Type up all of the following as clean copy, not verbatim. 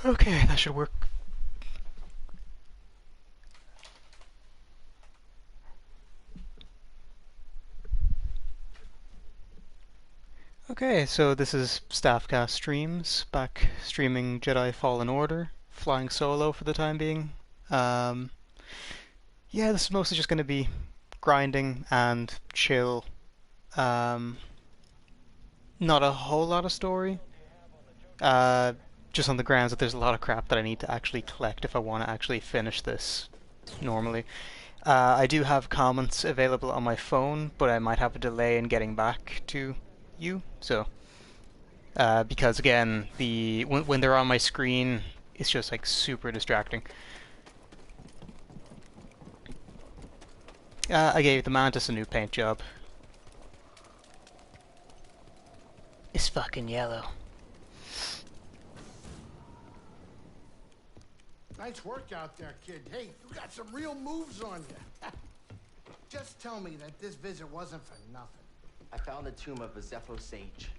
Okay, that should work. Okay, so this is Staffcast Streams, back streaming Jedi Fallen Order, flying solo for the time being. Um, yeah, this is mostly just going to be grinding and chill. Um, Not a whole lot of story. Uh, just on the grounds that there's a lot of crap that I need to actually collect if I want to actually finish this normally. I do have comments available on my phone, but I might have a delay in getting back to you. So, because again, when they're on my screen, it's just like super distracting. I gave the Mantis a new paint job. It's fucking yellow. Nice work out there, kid. Hey, you got some real moves on you. Just tell me that this visit wasn't for nothing. I found the tomb of a Zepho sage.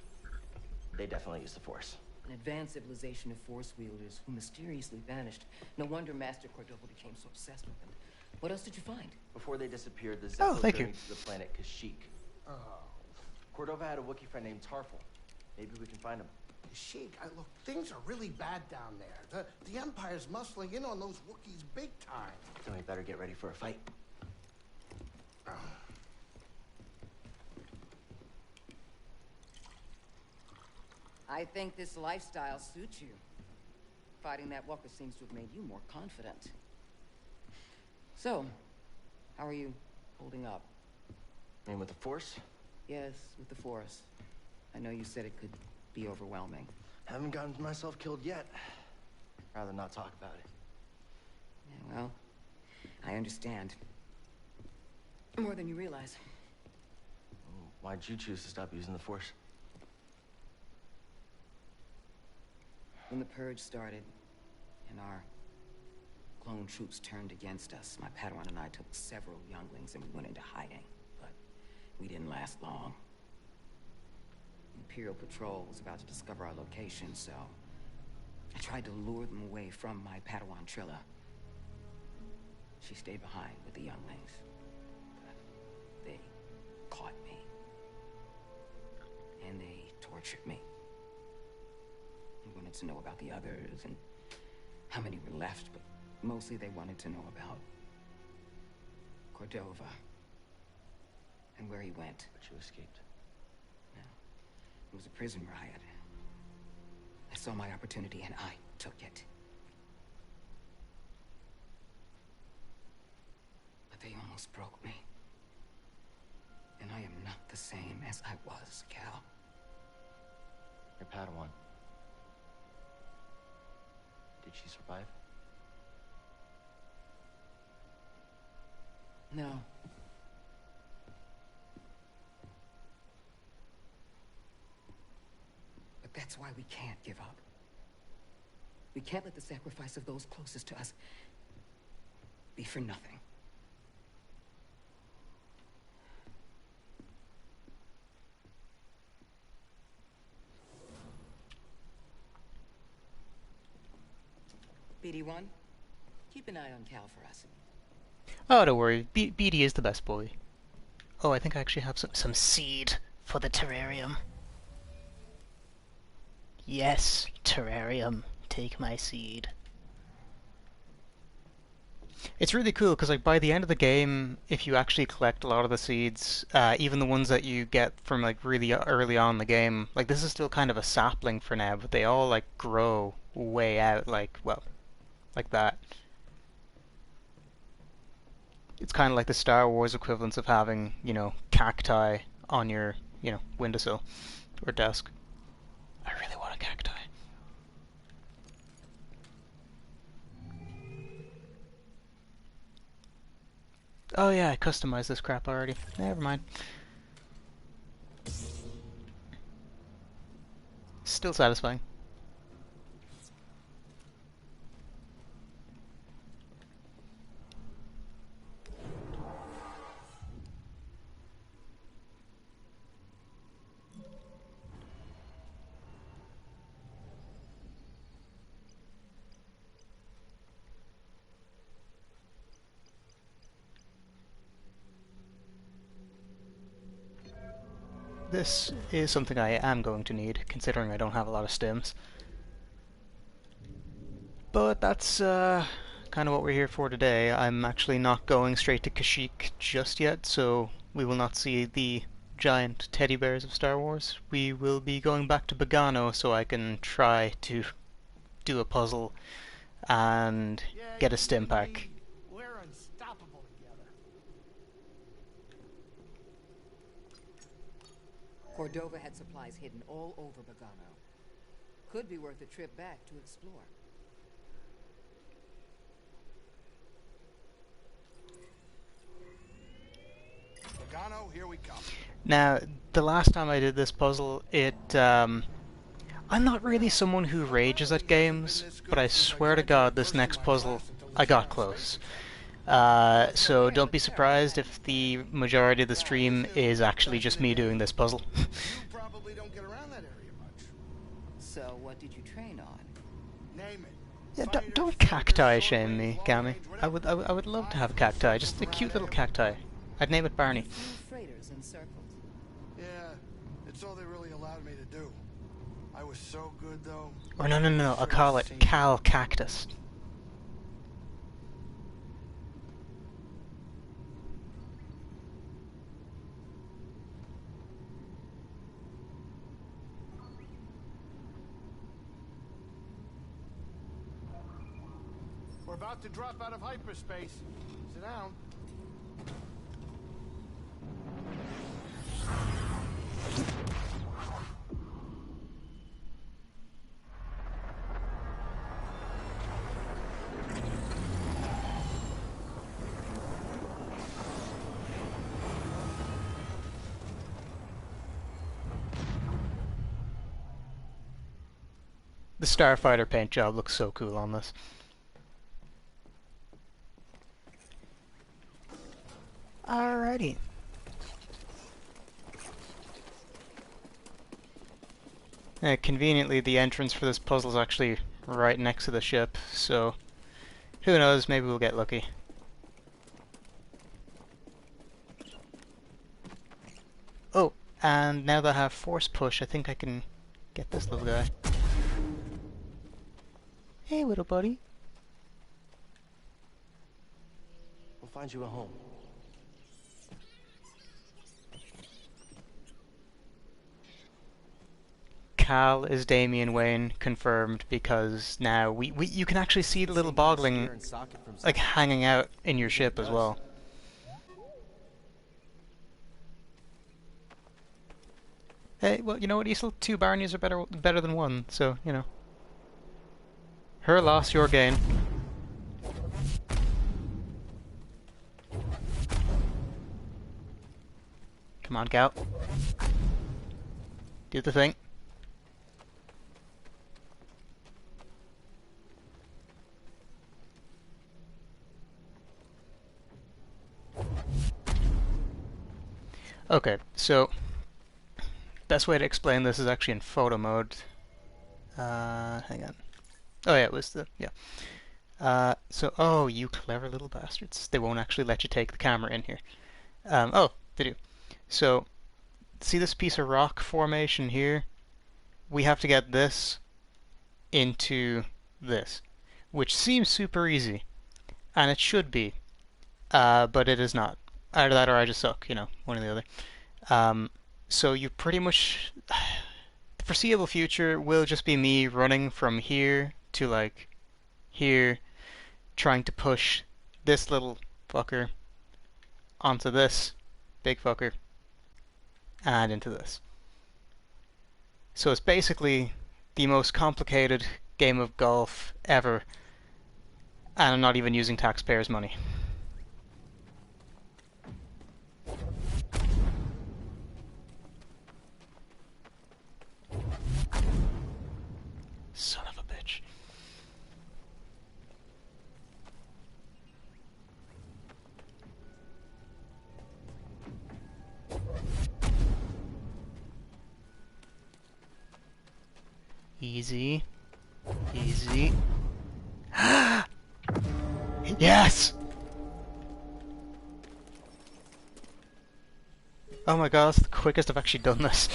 They definitely used the Force. An advanced civilization of Force wielders who mysteriously vanished. No wonder Master Cordova became so obsessed with them. What else did you find? Before they disappeared, the Oh, Zepho thank you. journeyed to the planet Kashyyyk. Oh, Cordova had a Wookiee friend named Tarful. Maybe we can find him. Sheik, look, things are really bad down there. The Empire's muscling in on those Wookiees big time. Then we better get ready for a fight. I think this lifestyle suits you. Fighting that walker seems to have made you more confident. So, how are you holding up? I mean, with the Force? Yes, with the Force. I know you said it could be overwhelming. Haven't gotten myself killed yet. Rather not talk about it. Yeah, well, I understand. More than you realize. Why'd you choose to stop using the Force? When the Purge started, and our clone troops turned against us, my Padawan and I took several younglings and we went into hiding. But we didn't last long. Imperial Patrol was about to discover our location, so I tried to lure them away from my Padawan Trilla. She stayed behind with the younglings, but they caught me. And they tortured me. They wanted to know about the others and how many were left, but mostly they wanted to know about Cordova and where he went. But you escaped. It was a prison riot. I saw my opportunity and I took it. But they almost broke me. And I am not the same as I was, Cal. Your Padawan. Did she survive? No. But that's why we can't give up. We can't let the sacrifice of those closest to us be for nothing. BD1, keep an eye on Cal for us. Oh, don't worry. BD is the best boy. Oh, I think I actually have some seed for the terrarium. Yes, terrarium. Take my seed. It's really cool because like by the end of the game, if you actually collect a lot of the seeds, even the ones that you get from like really early on in the game, like this is still kind of a sapling for now, but they all like grow way out, like well, like that. It's kind of like the Star Wars equivalence of having, you know, cacti on your, you know, windowsill or desk. I really want a cacti. Oh yeah, I customized this crap already. Never mind. Still satisfying. this is something I am going to need, considering I don't have a lot of stims. But that's kind of what we're here for today. I'm actually not going straight to Kashyyyk just yet, so we will not see the giant teddy bears of Star Wars. We will be going back to Bogano so I can try to do a puzzle and Yeah, get a you stim and pack. me, we're unstoppable together. Cordova had supplies hidden all over Bogano. Could be worth a trip back to explore. Pagano, here we come. Now, the last time I did this puzzle, I'm not really someone who rages at games, but I swear to God this next puzzle, I got close. So don't be surprised if the majority of the stream is actually just me doing this puzzle. You probably don't get around that area much. So, what did you train on? Name it. Yeah, Fighters, don't cacti shooters, shame me, short Gammy. range, I whatever. would love to have a cacti, just a cute little cacti. I'd name it Barney. Flew freighters in circles. Yeah, it's all they really allowed me to do. I was so good, though. Or no, I'll call it Cal Cactus. We're about to drop out of hyperspace. Sit down. The Starfighter paint job looks so cool on this. Alrighty. Conveniently, the entrance for this puzzle is actually right next to the ship, so who knows, maybe we'll get lucky. Oh, and now that I have force push, I think I can get this little guy. Hey, little buddy. We'll find you a home. Cal is Damian Wayne, confirmed, because now you can actually see the little bogling like hanging out in your ship as well. Hey, well, you know what, Isel? 2 Barneys are better than 1, so, you know. Her loss, your gain. Come on, Cal. Do the thing. Okay, so best way to explain this is actually in photo mode. Hang on. Oh yeah, it was the, yeah. Oh, you clever little bastards. They won't actually let you take the camera in here. Oh, they do. So, see this piece of rock formation here? We have to get this into this, which seems super easy, and it should be, but it is not. Either that or I just suck, you know, one or the other. So you pretty much, the foreseeable future will just be me running from here to like here, trying to push this little fucker onto this big fucker and into this. So it's basically the most complicated game of golf ever, and I'm not even using taxpayers' money. Son of a bitch. Easy. Easy. Yes! Oh my god, that's the quickest I've actually done this.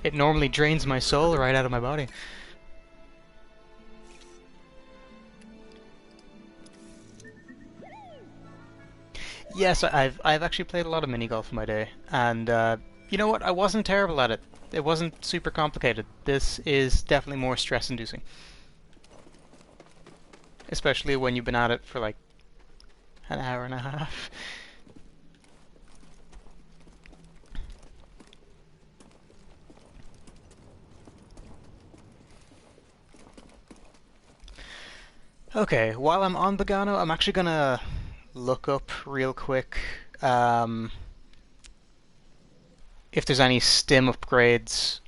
It normally drains my soul right out of my body. Yes, I've actually played a lot of mini golf in my day, and you know what? I wasn't terrible at it. It wasn't super complicated. This is definitely more stress-inducing, especially when you've been at it for like an hour and a half. Okay, while I'm on Begano, I'm actually gonna look up real quick if there's any stim upgrades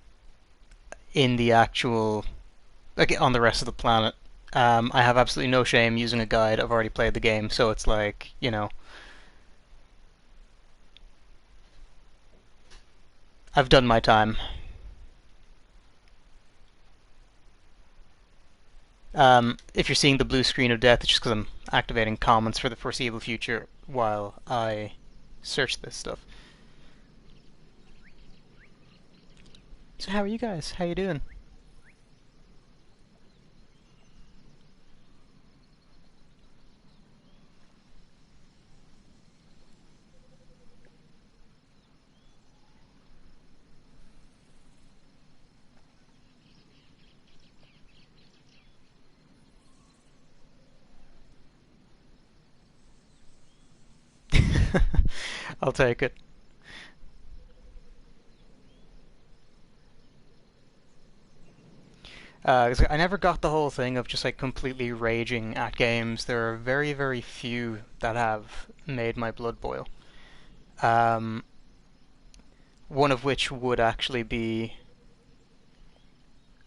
in the actual, like, on the rest of the planet. I have absolutely no shame using a guide. I've already played the game, so it's like, you know, I've done my time. If you're seeing the blue screen of death, it's just because I'm activating comments for the foreseeable future while I search this stuff. So how are you guys? How you doing? I'll take it. I never got the whole thing of just like completely raging at games. There are very, very few that have made my blood boil. Um, one of which would actually be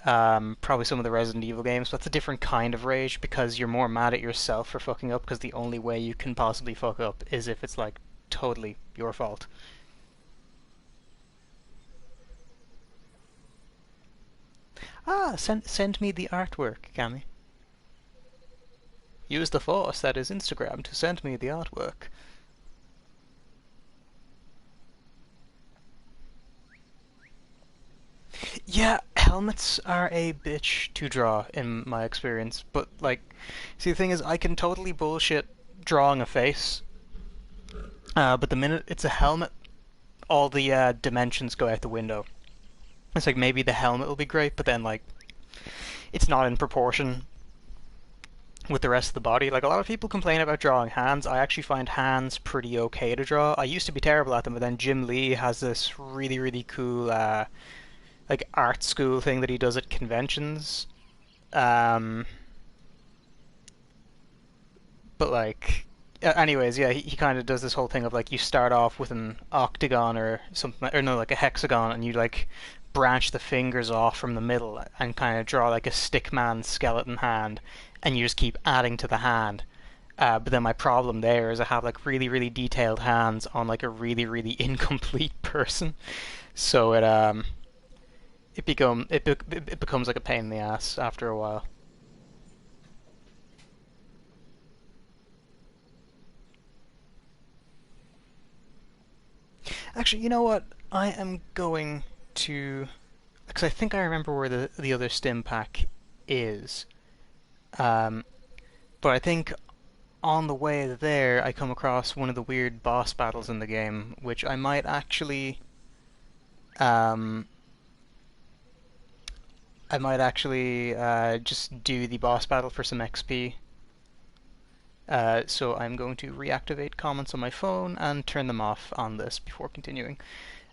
probably some of the Resident Evil games. But that's a different kind of rage because you're more mad at yourself for fucking up because the only way you can possibly fuck up is if it's like totally your fault. Ah, send me the artwork, Cammy. Use the force that is Instagram to send me the artwork. Yeah, helmets are a bitch to draw in my experience, but like, see the thing is I can totally bullshit drawing a face, but the minute it's a helmet, all the dimensions go out the window. It's like maybe the helmet will be great, but then like it's not in proportion with the rest of the body. Like a lot of people complain about drawing hands. I actually find hands pretty okay to draw. I used to be terrible at them, but then Jim Lee has this really really cool like art school thing that he does at conventions. Um, but like, anyways, yeah, he kind of does this whole thing of like you start off with an octagon or something, or no, like a hexagon, and you like branch the fingers off from the middle and kind of draw like a stickman skeleton hand, and you just keep adding to the hand. But then my problem there is I have like really really detailed hands on like a really really incomplete person, so it becomes like a pain in the ass after a while. Actually, you know what? I am going to, because I think I remember where the other stim pack is. Um, but I think on the way there, I come across one of the weird boss battles in the game, which um, I might actually just do the boss battle for some XP. So I'm going to reactivate comments on my phone and turn them off on this before continuing.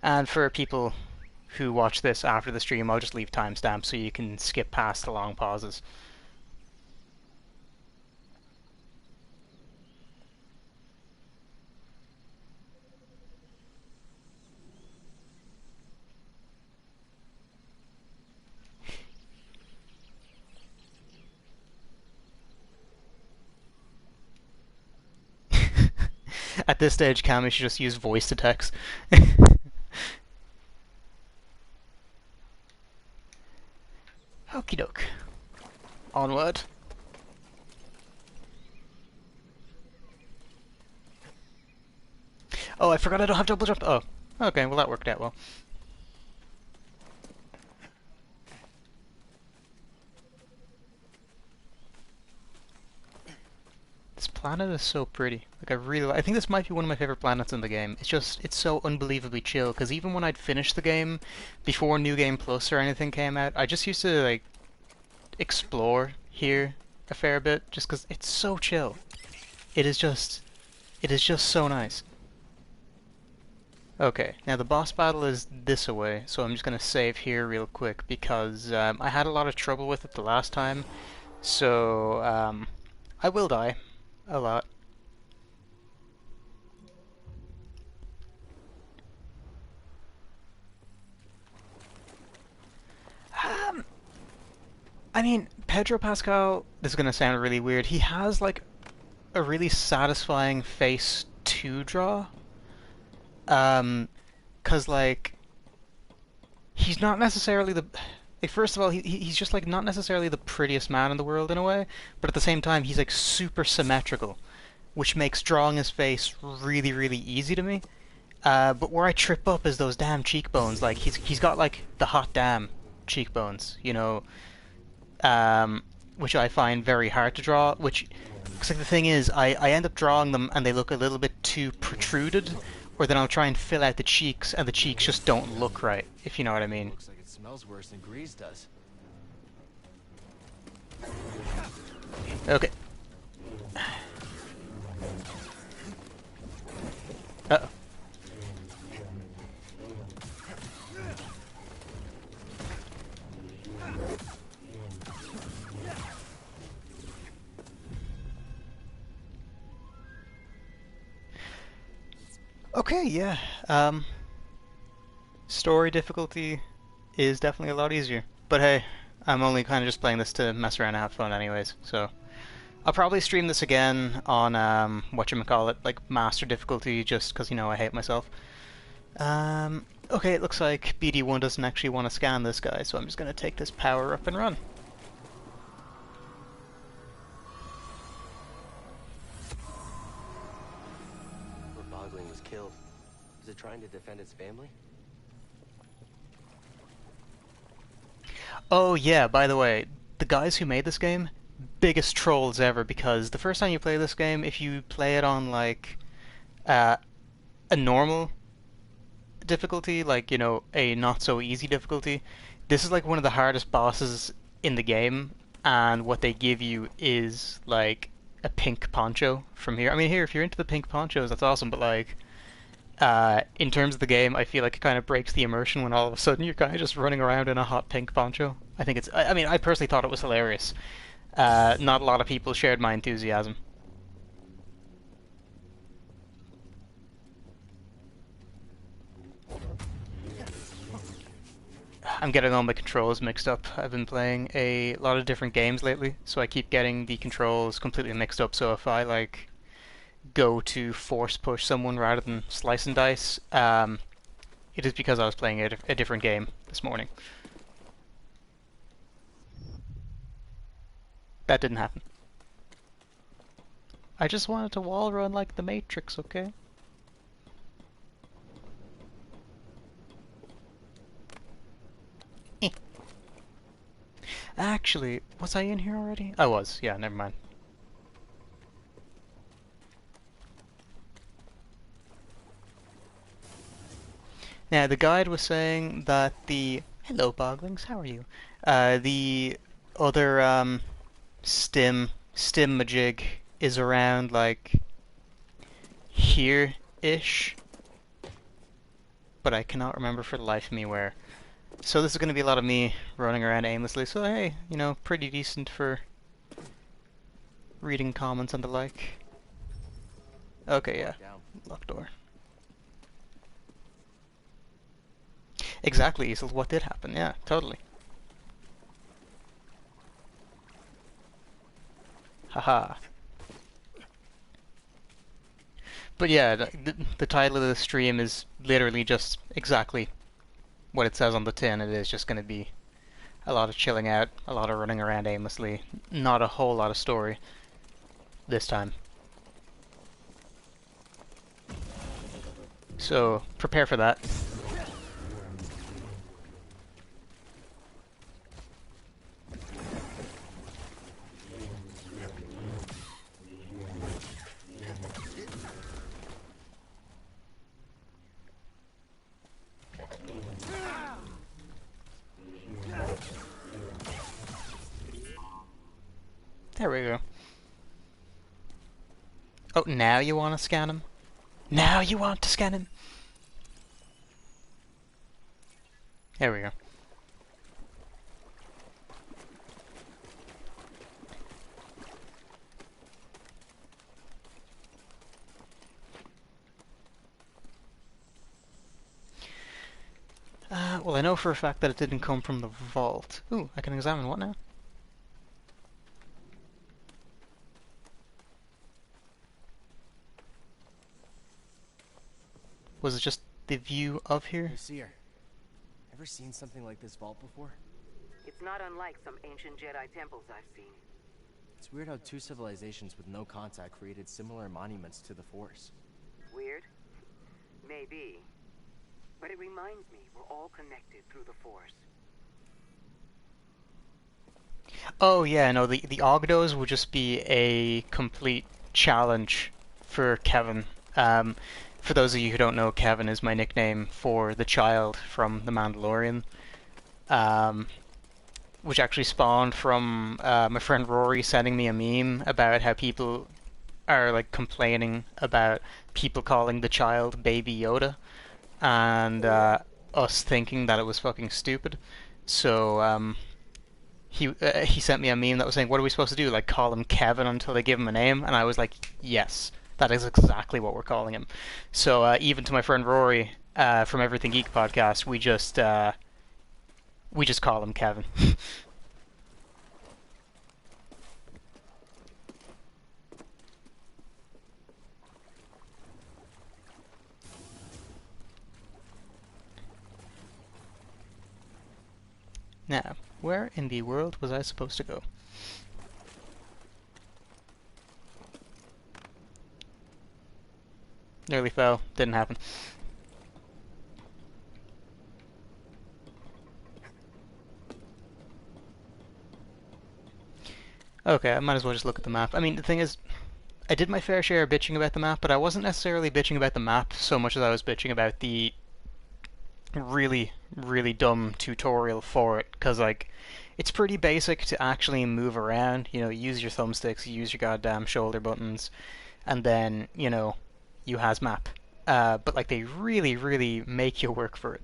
And for people who watch this after the stream, I'll just leave timestamps so you can skip past the long pauses. At this stage, Cami should just use voice to text. Okie doke. Onward. Oh, I forgot I don't have double jump. Oh, Okay, well that worked out well. This planet is so pretty. Like I think this might be one of my favorite planets in the game. It's so unbelievably chill. Because even when I'd finished the game, before New Game Plus or anything came out, I just used to like explore here a fair bit, just because it's so chill. It is just, it is just so nice. Okay, now the boss battle is this away, so I'm just gonna save here real quick because I had a lot of trouble with it the last time, so I will die a lot. Um, I mean, Pedro Pascal, this is gonna sound really weird, he has like a really satisfying face to draw. Um, 'Cause like he's not necessarily the like first of all he's just like not necessarily the prettiest man in the world in a way, but at the same time he's like super symmetrical, which makes drawing his face really really easy to me. But where I trip up is those damn cheekbones. Like he's got like the hot damn cheekbones, you know, which I find very hard to draw. Which, cause like the thing is, I end up drawing them and they look a little bit too protruded, or then I'll try and fill out the cheeks and the cheeks just don't look right, if you know what I mean. Looks like it smells worse than grease does. Okay. Uh-oh. Okay, yeah. Story difficulty is definitely a lot easier. But hey, I'm only kind of just playing this to mess around and have fun anyways, so I'll probably stream this again on whatchamacallit, like master difficulty, just because, you know, I hate myself. Okay, it looks like BD1 doesn't actually want to scan this guy, so I'm just going to take this power up and run. Where Bogling was killed. Was it trying to defend its family? Oh yeah, by the way, the guys who made this game, biggest trolls ever, because the first time you play this game, if you play it on like a normal difficulty, like, you know, a not so easy difficulty, this is like one of the hardest bosses in the game, and what they give you is like a pink poncho from here. I mean, here, if you're into the pink ponchos, that's awesome, but like in terms of the game, I feel like it kind of breaks the immersion when all of a sudden you're kind of just running around in a hot pink poncho. I think it's, I mean, I personally thought it was hilarious. Not a lot of people shared my enthusiasm. I'm getting all my controls mixed up. I've been playing a lot of different games lately, so I keep getting the controls completely mixed up. So if I like go to force push someone rather than slice and dice, it is because I was playing a different game this morning. That didn't happen. I just wanted to wall run like the Matrix, okay? Eh. Actually, was I in here already? I was, yeah, never mind. Now, the guide was saying that the... Hello, Boglings, how are you? The other, stim-majig is around, like, here-ish. But I cannot remember for the life of me where. So this is going to be a lot of me running around aimlessly, so hey, you know, pretty decent for reading comments and the like. Okay, yeah. Locked door. Exactly, Easel, what did happen? Yeah, totally. Haha. But yeah, the title of the stream is literally just exactly what it says on the tin. It is just going to be a lot of chilling out, a lot of running around aimlessly, not a whole lot of story this time. So prepare for that. There we go. Oh, now you want to scan him? Now you want to scan him? There we go. Well, I know for a fact that it didn't come from the vault. Ooh, I can examine what now? Was it just the view of here? Hey, Seer. Ever seen something like this vault before? It's not unlike some ancient Jedi temples I've seen. It's weird how two civilizations with no contact created similar monuments to the Force. Weird? Maybe. But it reminds me we're all connected through the Force. Oh yeah, no, the Ogdos would just be a complete challenge for Kevin. For those of you who don't know, Kevin is my nickname for the child from The Mandalorian, which actually spawned from my friend Rory sending me a meme about how people are like complaining about people calling the child Baby Yoda, and us thinking that it was fucking stupid. So he sent me a meme that was saying, "What are we supposed to do? Like call him Kevin until they give him a name?" And I was like, "Yes, that is exactly what we're calling him." So even to my friend Rory from Everything Geek podcast, we just call him Kevin. Now, where in the world was I supposed to go? Nearly fell. Didn't happen. Okay, I might as well just look at the map. I mean, the thing is, I did my fair share of bitching about the map, but I wasn't necessarily bitching about the map so much as I was bitching about the really, really dumb tutorial for it. Because, like, it's pretty basic to actually move around. You know, use your thumbsticks, use your goddamn shoulder buttons, and then, you know, you has map. But, like, they really, really make you work for it.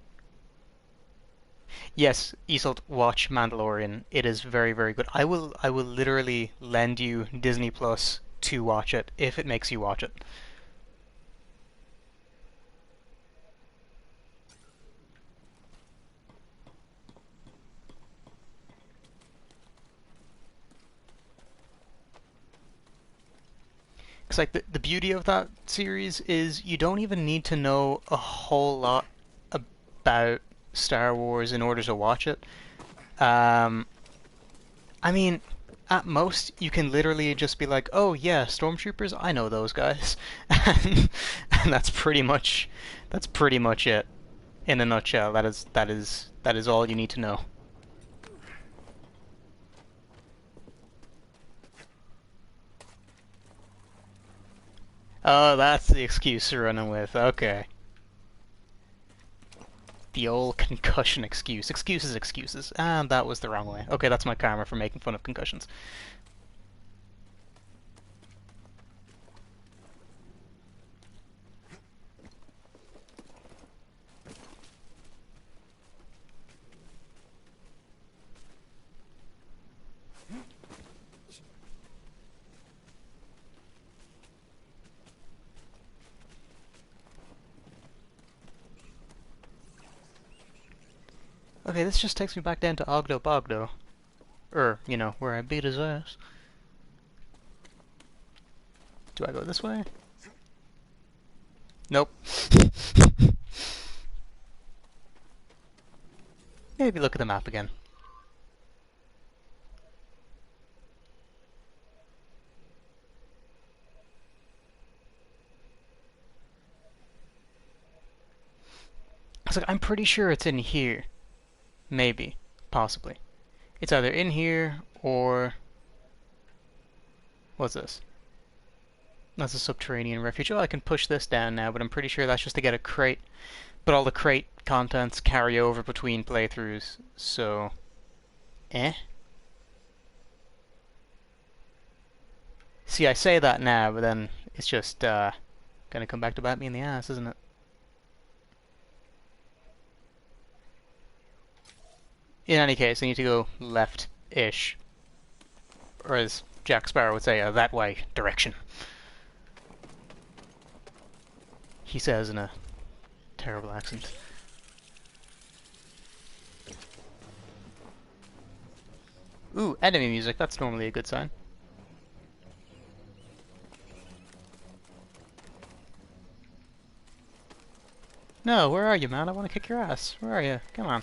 Yes, Isolt, watch Mandalorian. It is very, very good. I will literally lend you Disney Plus to watch it if it makes you watch it. Because like the beauty of that series is you don't even need to know a whole lot about Star Wars in order to watch it. Um, I mean, at most, you can literally just be like, "Oh yeah, stormtroopers, I know those guys," and that's pretty much it in a nutshell. That is all you need to know. Oh, that's the excuse you're running with. Okay, the old concussion excuse. Excuses, excuses. And that was the wrong way. Okay, that's my karma for making fun of concussions. Okay, this just takes me back down to Ogdo Bogdo. You know, where I beat his ass. Do I go this way? Nope. Maybe look at the map again. Because like, I'm pretty sure it's in here. Maybe. Possibly. It's either in here or... What's this? That's a subterranean refuge. Oh, I can push this down now, but I'm pretty sure that's just to get a crate. But all the crate contents carry over between playthroughs, so... Eh? See, I say that now, but then it's just gonna come back to bite me in the ass, isn't it? In any case, I need to go left-ish. Or as Jack Sparrow would say, that way direction. He says in a terrible accent. Ooh, enemy music. That's normally a good sign. No, where are you, man? I want to kick your ass. Where are you? Come on.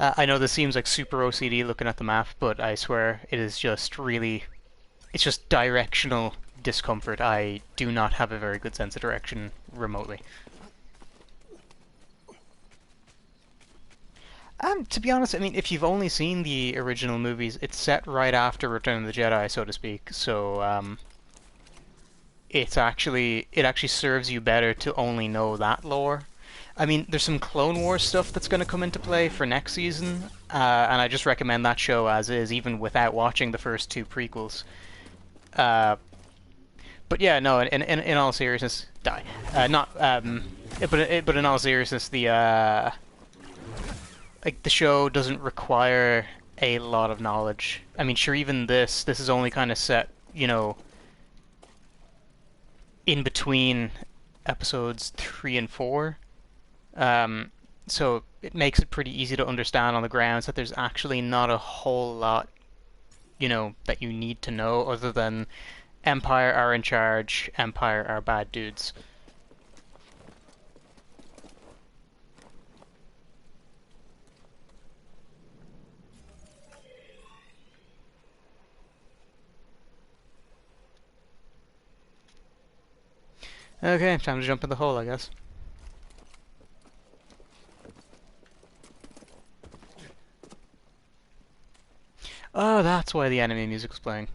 I know this seems like super OCD looking at the map, but I swear it is just really... It's just directional discomfort. I do not have a very good sense of direction remotely. To be honest, I mean, if you've only seen the original movies, it's set right after Return of the Jedi, so to speak. So, it actually serves you better to only know that lore. I mean, there's some Clone Wars stuff that's going to come into play for next season, and I just recommend that show as is, even without watching the first two prequels. But yeah, no. In all seriousness, die. But in all seriousness, the like the show doesn't require a lot of knowledge. I mean, sure, even this is only kind of set, you know, in between episodes 3 and 4. So it makes it pretty easy to understand on the grounds that there's actually not a whole lot, you know, that you need to know other than Empire are in charge, Empire are bad dudes. Okay, time to jump in the hole, I guess. Oh, that's why the enemy music was playing.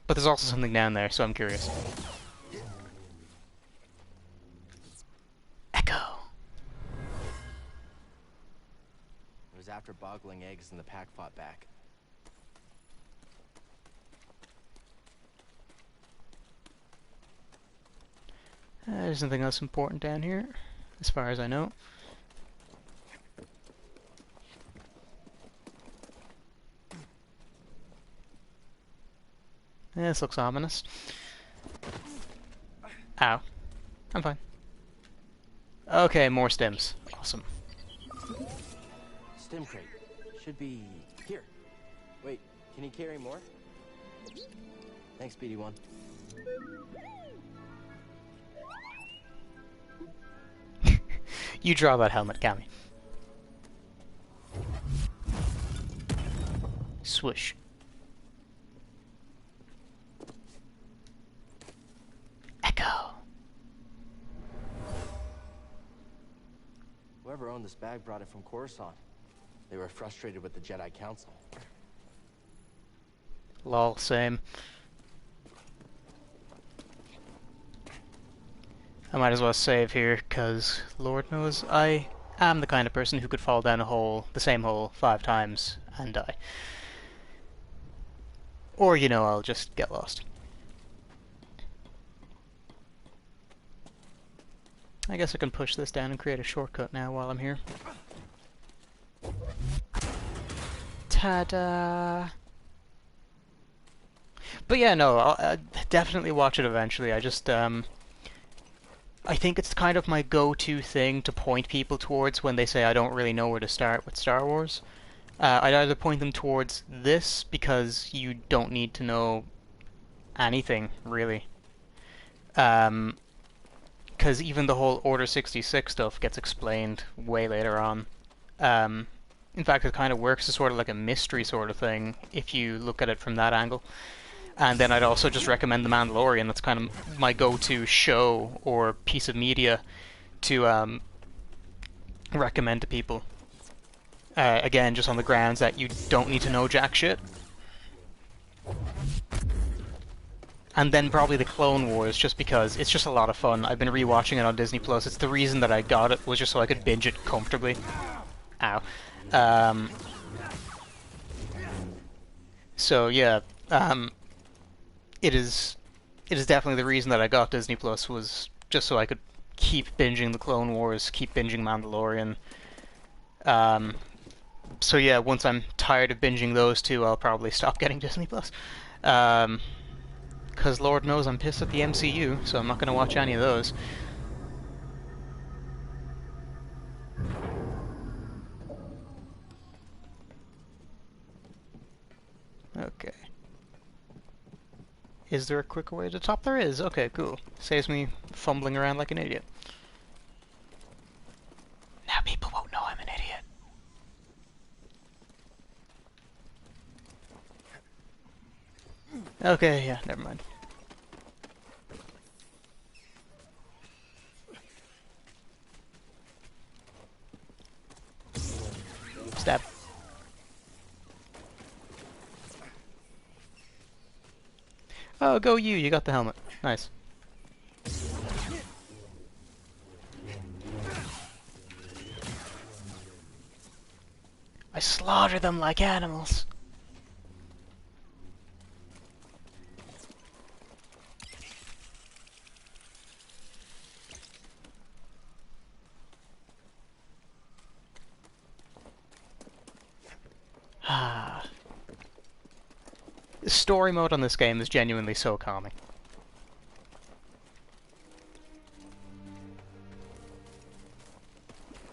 But there's also something down there, so I'm curious. Echo. It was after boggling eggs and the pack fought back. There's nothing else important down here, as far as I know. Yeah, this looks ominous. Ow. I'm fine. Okay, more stims. Awesome. Stim crate. Should be here. Wait, can you carry more? Thanks, BD1. You draw that helmet, Cammy. Swoosh. Echo. Whoever owned this bag brought it from Coruscant. They were frustrated with the Jedi Council. Lol, same. I might as well save here, because Lord knows I am the kind of person who could fall down a hole, the same hole, 5 times, and die. Or, you know, I'll just get lost. I guess I can push this down and create a shortcut now while I'm here. Ta-da! But yeah, no, I'll definitely watch it eventually. I just, I think it's kind of my go-to thing to point people towards when they say I don't really know where to start with Star Wars. I'd either point them towards this, because you don't need to know anything, really. Because even the whole Order 66 stuff gets explained way later on. In fact, it kind of works as sort of like a mystery sort of thing if you look at it from that angle. And then I'd also just recommend The Mandalorian. That's kind of my go-to show or piece of media to recommend to people. Again, just on the grounds that you don't need to know jack shit. And then probably the Clone Wars, just because it's just a lot of fun. I've been rewatching it on Disney Plus. It's the reason that I got it, was just so I could binge it comfortably. Ow. So yeah, it is definitely the reason that I got Disney Plus, was just so I could keep binging the Clone Wars, keep binging Mandalorian. So yeah, once I'm tired of binging those two, I'll probably stop getting Disney Plus. Because Lord knows I'm pissed at the MCU, so I'm not going to watch any of those. Okay. Is there a quicker way to the top? There is. Okay, cool. Saves me fumbling around like an idiot. Now people won't know I'm an idiot. Okay, yeah, never mind. Stab. Oh, go you! You got the helmet. Nice. I slaughter them like animals. Ah. The story mode on this game is genuinely so calming.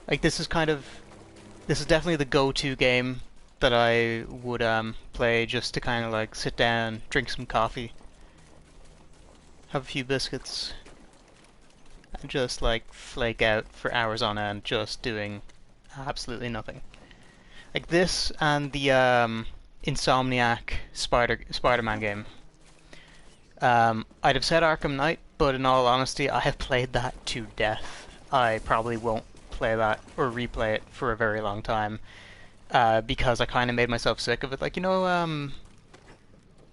Like, this is definitely the go-to game that I would play just to kind of like sit down, drink some coffee, have a few biscuits, and just like flake out for hours on end, just doing absolutely nothing. Like this and the Insomniac Spider-Man game. I'd have said Arkham Knight, but in all honesty, I have played that to death. I probably won't play that or replay it for a very long time, because I kind of made myself sick of it. Like, you know,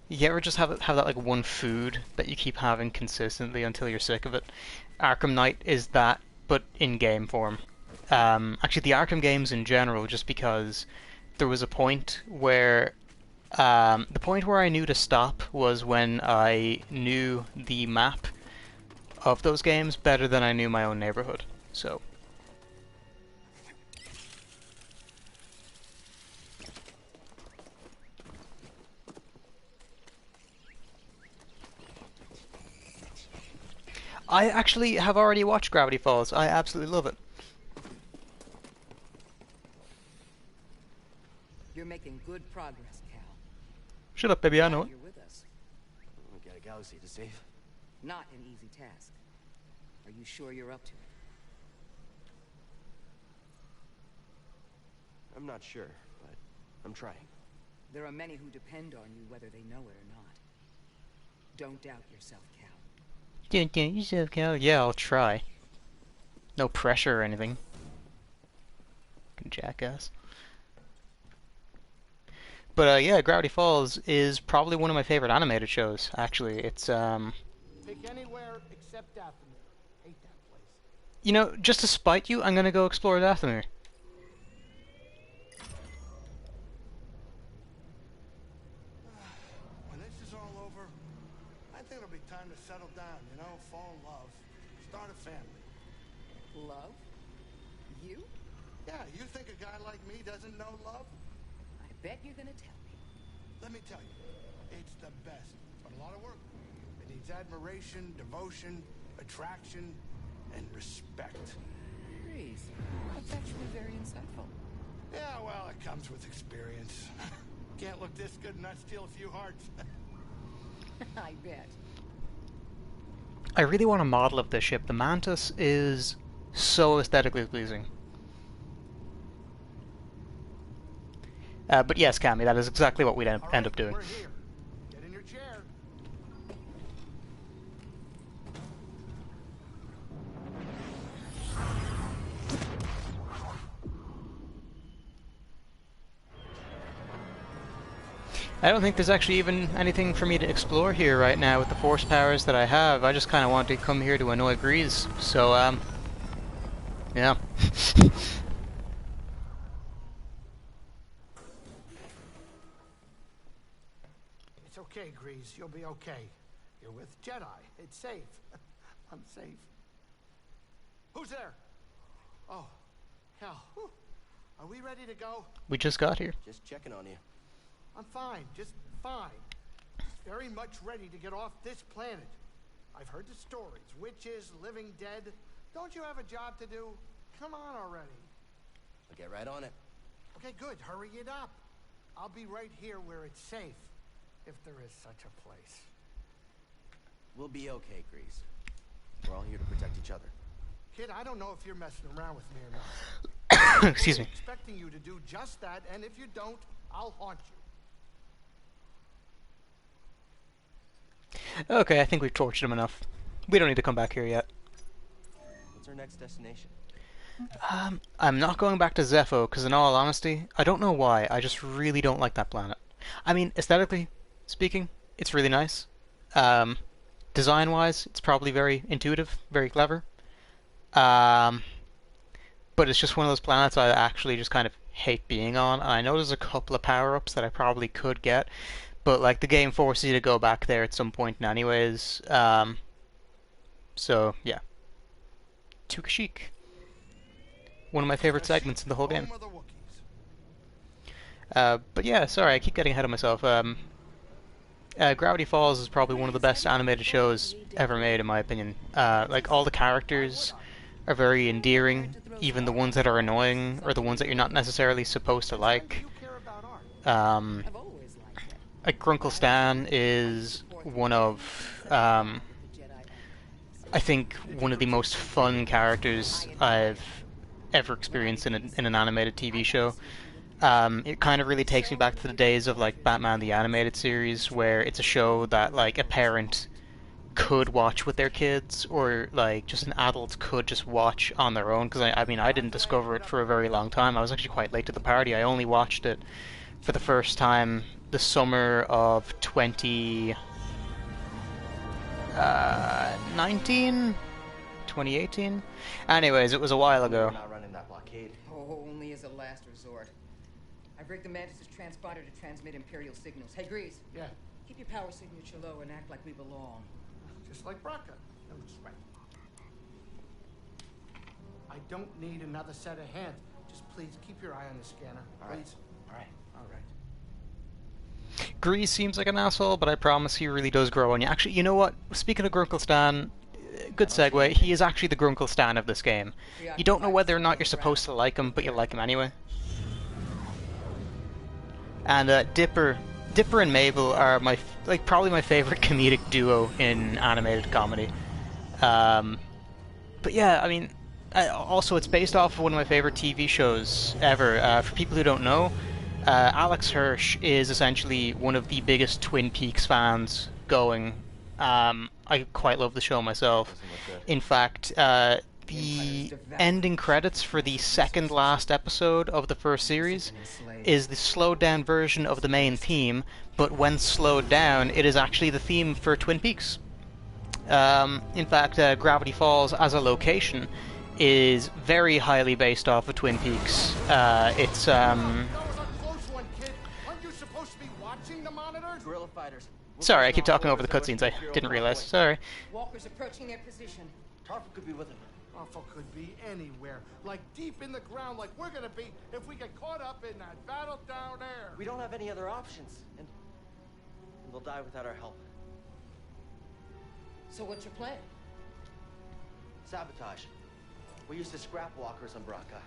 you ever just have that like one food that you keep having consistently until you're sick of it? Arkham Knight is that, but in game form. Actually, the Arkham games in general, just because there was a point where the point where I knew to stop was when I knew the map of those games better than I knew my own neighborhood. So. I actually have already watched Gravity Falls. I absolutely love it. You're making good progress, Cal. Shut up, baby, I know it. You're with us. We got a galaxy to save. Not an easy task. Are you sure you're up to it? I'm not sure, but I'm trying. There are many who depend on you whether they know it or not. Don't doubt yourself, Cal. Don't doubt yourself, Cal. Yeah, I'll try. No pressure or anything. Fucking jackass. But yeah, Gravity Falls is probably one of my favorite animated shows, actually. It's Pick anywhere except Dathomir. Hate that place. you know, just to spite you, I'm gonna go explore Dathomir. When this is all over, I think it'll be time to settle down, you know, fall in love, start a family. Love? You? Yeah, you think a guy like me doesn't know love? I bet you're gonna tell me. Let me tell you, it's the best, but a lot of work. It needs admiration, devotion, attraction, and respect. Please. That's actually very insightful. Yeah, well, it comes with experience. Can't look this good and not steal a few hearts. I bet. I really want a model of this ship. The Mantis is so aesthetically pleasing. But yes, Cammy, that is exactly what we'd All end right, up doing. we're here. Get in your chair. I don't think there's actually even anything for me to explore here right now with the force powers that I have. I just kind of want to come here to annoy Grease. So, yeah. It's okay, Grease. You'll be okay. You're with Jedi. It's safe. I'm safe. Who's there? Oh, hell. Whew. Are we ready to go? We just got here. Just checking on you. I'm fine. Just fine. Just very much ready to get off this planet. I've heard the stories. Witches, living dead. Don't you have a job to do? Come on already. I'll get right on it. Okay, good. Hurry it up. I'll be right here where it's safe. If there is such a place. We'll be okay, Grease. We're all here to protect each other. Kid, I don't know if you're messing around with me or not. Excuse me. I'm expecting you to do just that, and if you don't, I'll haunt you. Okay, I think we've tortured him enough. We don't need to come back here yet. What's our next destination? I'm not going back to Zepho, because in all honesty, I don't know why, I just really don't like that planet. I mean, aesthetically speaking, it's really nice. Design-wise, it's probably very intuitive, very clever. But it's just one of those planets I actually just kind of hate being on. And I know there's a couple of power-ups that I probably could get, but like the game forces you to go back there at some point anyways. So, yeah. To Kashyyyk. One of my favorite segments in the whole game. Home of the Wookiees. But yeah, sorry, I keep getting ahead of myself. Gravity Falls is probably one of the best animated shows ever made, in my opinion. Like, all the characters are very endearing, even the ones that are annoying, or the ones that you're not necessarily supposed to like. You care about art. Like, Grunkle Stan is one of, I think, one of the most fun characters I've ever experienced in an animated TV show. It kind of really takes me back to the days of like Batman the Animated Series, where it's a show that like a parent could watch with their kids, or like just an adult could just watch on their own. Because I mean, I didn't discover it for a very long time. I was actually quite late to the party. I only watched it for the first time the summer of 2019, 2018. Anyways, it was a while ago. We're not running that blockade. Oh, only as a last resort. I've rigged the Mantis' transponder to transmit Imperial signals. Hey, Grease, Yeah, keep your power signature low and act like we belong. just like Braca. That looks right. I don't need another set of hands. Just please keep your eye on the scanner. All right. Please. All right. All right. Grease seems like an asshole, but I promise he really does grow on you. Actually, you know what? Speaking of Grunkle Stan, good segue. He is actually the Grunkle Stan of this game. You don't know whether or not you're supposed to like him, but you like him anyway. And Dipper and Mabel are probably my favorite comedic duo in animated comedy. But yeah, I mean, also it's based off of one of my favorite TV shows ever. For people who don't know, Alex Hirsch is essentially one of the biggest Twin Peaks fans going. I quite love the show myself. In fact, the ending credits for the second last episode of the first series is the slowed down version of the main theme, but when slowed down, it is actually the theme for Twin Peaks. In fact, Gravity Falls as a location is very highly based off of Twin Peaks. It's That was a close one, kid. Aren't you supposed to be watching the monitors? Guerrilla fighters. Sorry, I keep talking over the cutscenes. I didn't realize. Sorry. Walkers approaching their position. Tarful could be with him. Awful could be anywhere. Like deep in the ground, like we're gonna be if we get caught up in that battle down there. We don't have any other options, and we'll die without our help. So what's your plan? Sabotage. We used to scrap walkers on Braca.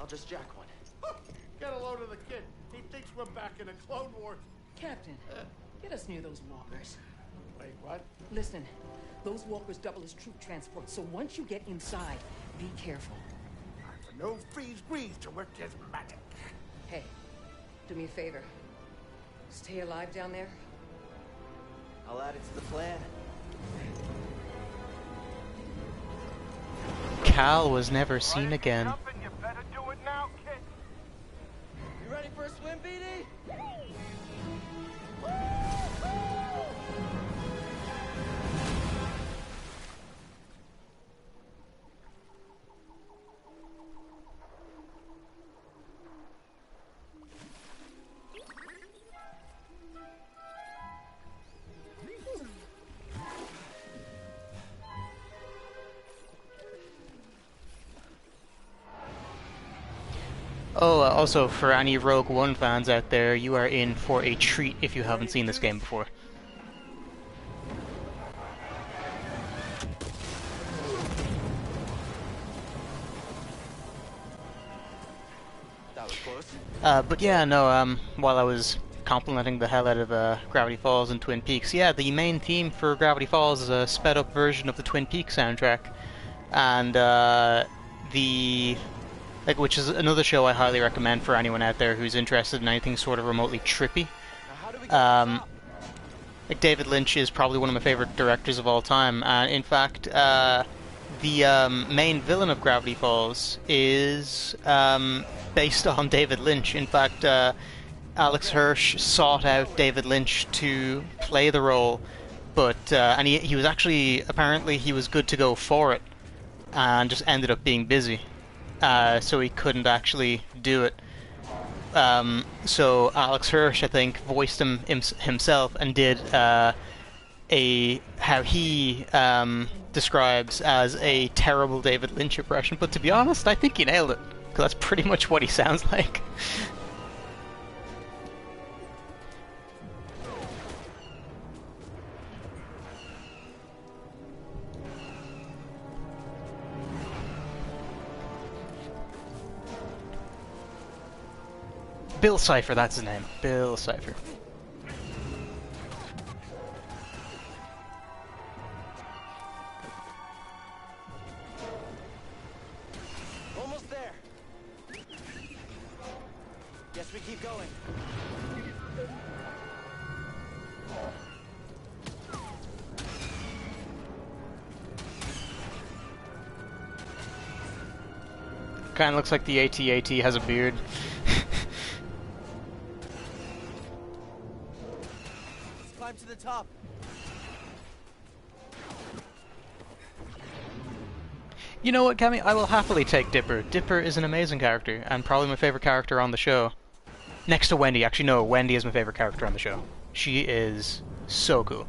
I'll just jack one. Get a load of the kid. He thinks we're back in the Clone Wars. Captain, get us near those walkers. Wait, what? Listen, those walkers double as troop transport, so once you get inside, be careful. For no freeze grease to work his magic. Hey, Do me a favor. Stay alive down there. I'll add it to the plan. Cal was never seen again. You better do it now, kid. You ready for a swim, BD? Oh, also, for any Rogue One fans out there, you are in for a treat if you haven't seen this game before. That was close. But yeah, no, while I was complimenting the hell out of Gravity Falls and Twin Peaks, yeah, the main theme for Gravity Falls is a sped-up version of the Twin Peaks soundtrack. And, which is another show I highly recommend for anyone out there who's interested in anything sort of remotely trippy. Now how do we get to the top? Like, David Lynch is probably one of my favorite directors of all time, and in fact, the main villain of Gravity Falls is based on David Lynch. In fact, Alex Hirsch sought out David Lynch to play the role, but and he was actually, apparently he was good to go for it, and just ended up being busy. So he couldn't actually do it. So Alex Hirsch, I think, voiced him himself and did how he describes as a terrible David Lynch impression. But to be honest, I think he nailed it, because that's pretty much what he sounds like. Bill Cipher, that's his name. Bill Cipher. Almost there. Guess we keep going. Kinda looks like the AT-AT has a beard. Let's climb to the top. You know what, Cammy? I will happily take Dipper. Dipper is an amazing character, and probably my favorite character on the show. Next to Wendy. Actually, no, Wendy is my favorite character on the show. She is so cool.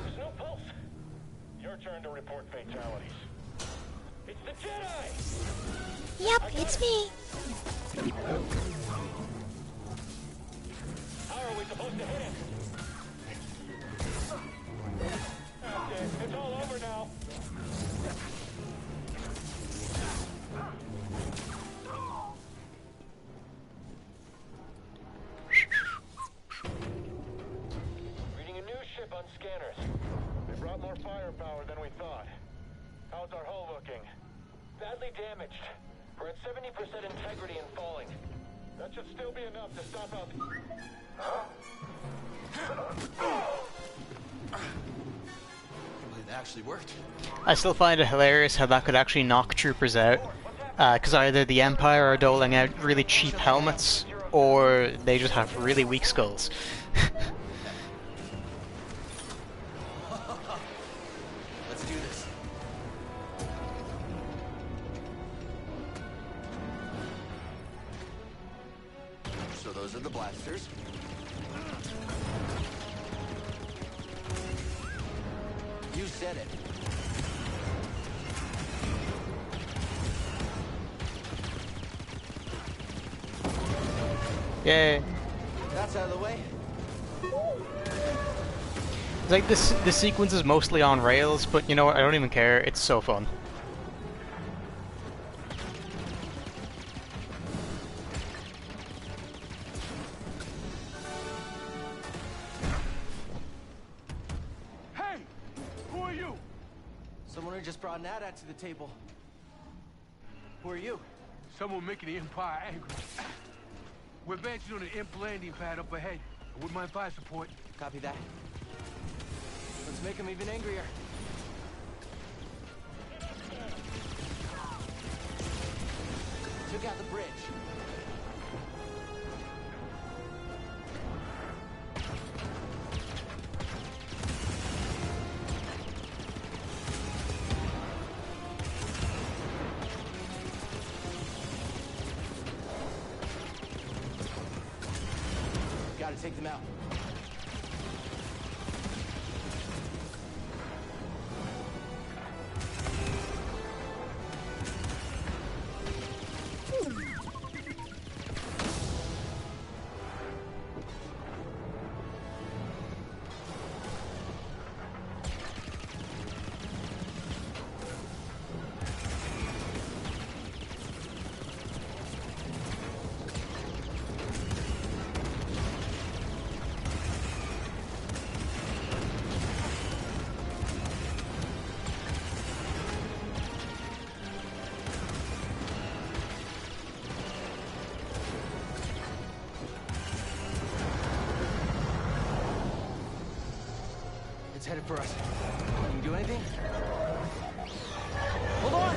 There's no pulse. Your turn to report fatalities. It's the Jedi! Yep, it's me. How are we supposed to hit it? Okay, it's all over now. Reading a new ship on scanners. They brought more firepower than we thought. How's our hull looking? Badly damaged. We're at 70% integrity and falling. That should still be enough to stop out. It actually worked. I still find it hilarious how that could actually knock troopers out, because either the Empire are doling out really cheap helmets, or they just have really weak skulls. Let's do this. So those are the blasters. You said it. Yay! That's out of the way. It's like this sequence is mostly on rails, but you know what? I don't even care. It's so fun. Someone who just brought an AT-AT to the table. Who are you? Someone making the Empire angry. We're advancing on an imp landing pad up ahead. I wouldn't mind fire support. Copy that. Let's make them even angrier. Took out the bridge. Gotta take them out. It's headed for us. Can you do anything? Hold on!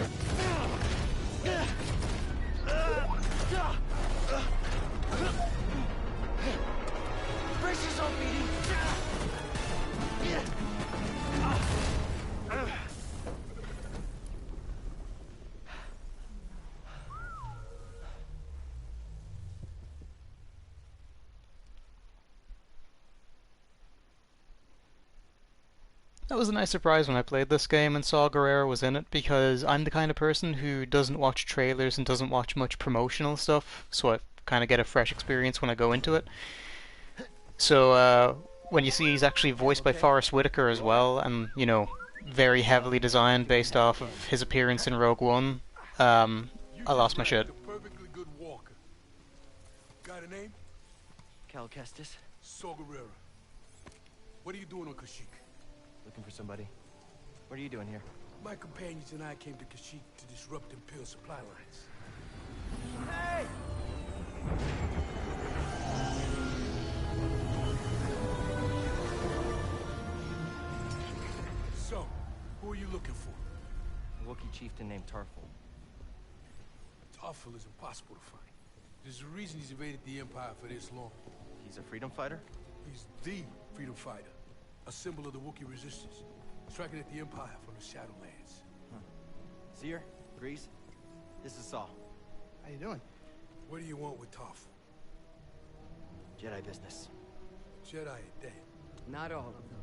Brace yourself, BD! That was a nice surprise when I played this game and saw Guerrero was in it, because I'm the kind of person who doesn't watch trailers and doesn't watch much promotional stuff, so I kind of get a fresh experience when I go into it. So when you see he's actually voiced by Forrest Whitaker as well, and, you know, very heavily designed based off of his appearance in Rogue One, I lost my shit. A perfectly good walker. Got a name? Cal Kestis, Saw Gerrera. What are you doing on Kashyyyk? looking for somebody. What are you doing here? My companions and I came to Kashyyyk to disrupt Imperial supply lines. Hey! So, who are you looking for? A Wookiee chieftain named Tarful. Toffel is impossible to find. There's a reason he's evaded the Empire for this long. He's a freedom fighter? He's the freedom fighter, a symbol of the Wookiee resistance, striking at the Empire from the Shadowlands. Seer, Grease, this is Saul. How you doing? What do you want with Toffel? Jedi business. Jedi are dead. Not all of them.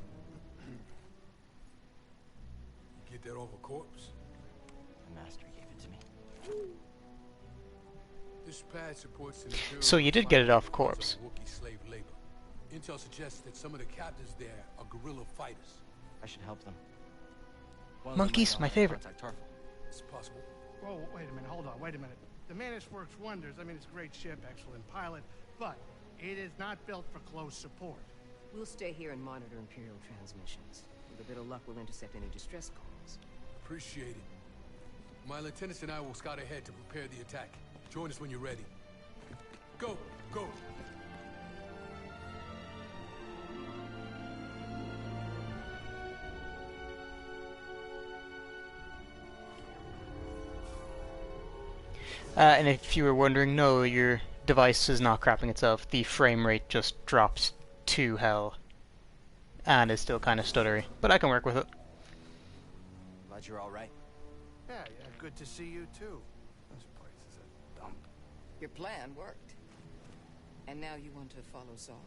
You get that off a corpse? The master gave it to me. This pad supports an Imperial So you did get it off because of corpse. Wookiee slave labor. Intel suggests that some of the captives there are guerrilla fighters. I should help them. One of them Monkeys, might know my how to favorite. contact Tarful. It's possible. Whoa, wait a minute, hold on, wait a minute. The Mantis works wonders. I mean, it's a great ship, excellent pilot, but it is not built for close support. We'll stay here and monitor Imperial transmissions. With a bit of luck, we'll intercept any distress calls. Appreciate it. My lieutenants and I will scout ahead to prepare the attack. Join us when you're ready. Go, go. And if you were wondering, no, your device is not crapping itself. The frame rate just drops to hell. And is still kind of stuttery. But I can work with it. Glad you're all right. Yeah, good to see you too. This place is a dump. Your plan worked. And now you want to follow Saul?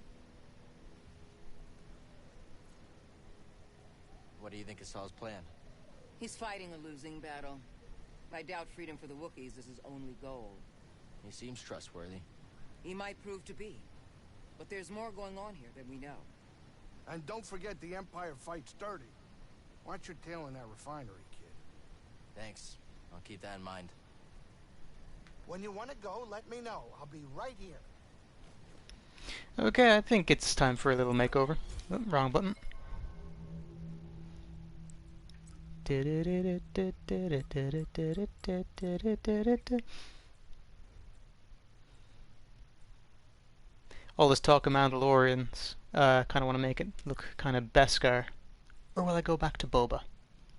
What do you think is Saul's plan? He's fighting a losing battle. I doubt freedom for the Wookiees is his only goal. He seems trustworthy. He might prove to be. But there's more going on here than we know. And don't forget the Empire fights dirty. Watch your tail in that refinery, kid. Thanks. I'll keep that in mind. When you want to go, let me know. I'll be right here. Okay, I think it's time for a little makeover. Oh, wrong button. All this talk of Mandalorians, kind of want to make it look kind of Beskar. Or will I go back to Boba?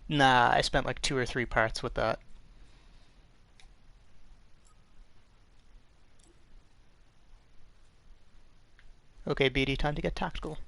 Nah, I spent like 2 or 3 parts with that. Okay, BD, time to get tactical.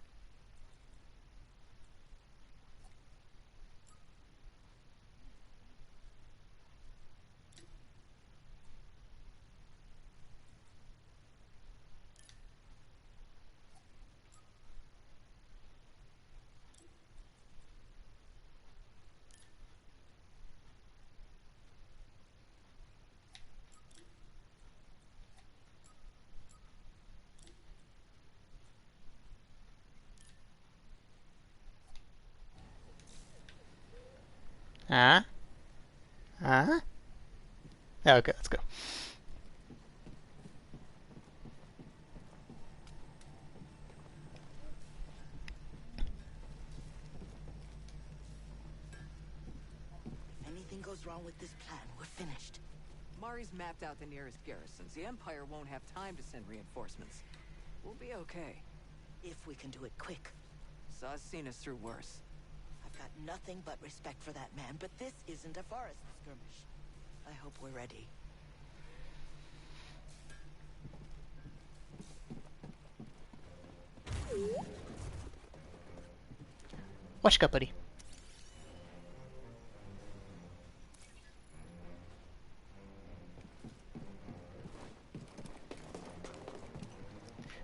Ah? Ah? Okay, let's go. If anything goes wrong with this plan, we're finished. Mari's mapped out the nearest garrisons. The Empire won't have time to send reinforcements. We'll be okay. If we can do it quick. Saw's seen us through worse. I've got nothing but respect for that man, but this isn't a forest skirmish. I hope we're ready. What you got, buddy?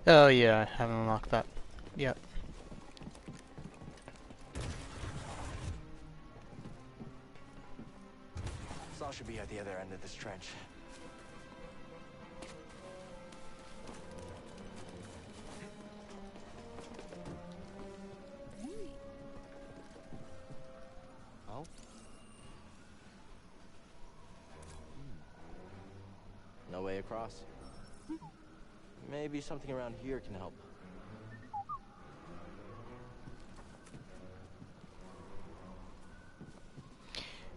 Oh yeah, I haven't unlocked that. Yep. Saw should be at the other end of this trench. Oh? No way across. Maybe something around here can help.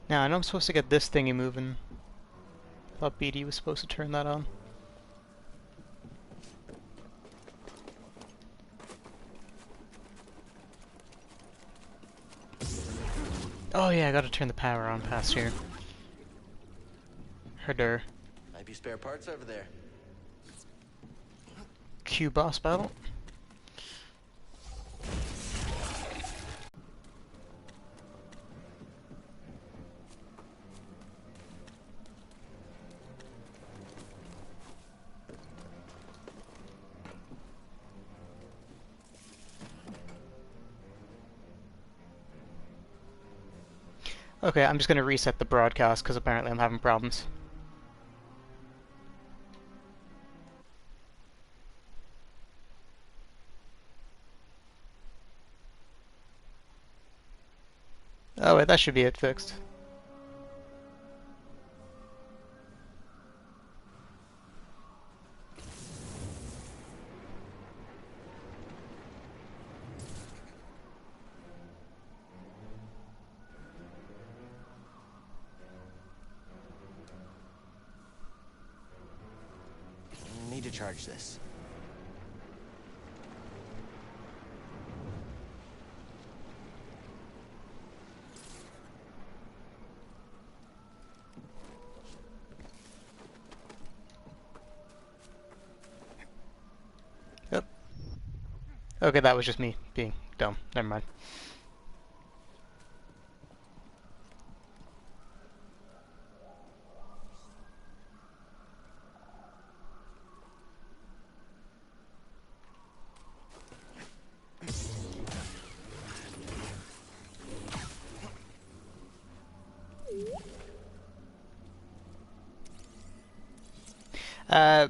Now, I know I'm supposed to get this thingy moving. I thought BD was supposed to turn that on. Oh yeah, I gotta turn the power on past here. Herder. Might be spare parts over there. Q boss battle. Okay, I'm just gonna reset the broadcast because apparently I'm having problems. Oh wait, that should be it fixed. Need to charge this. Yep. Okay, that was just me being dumb. Never mind.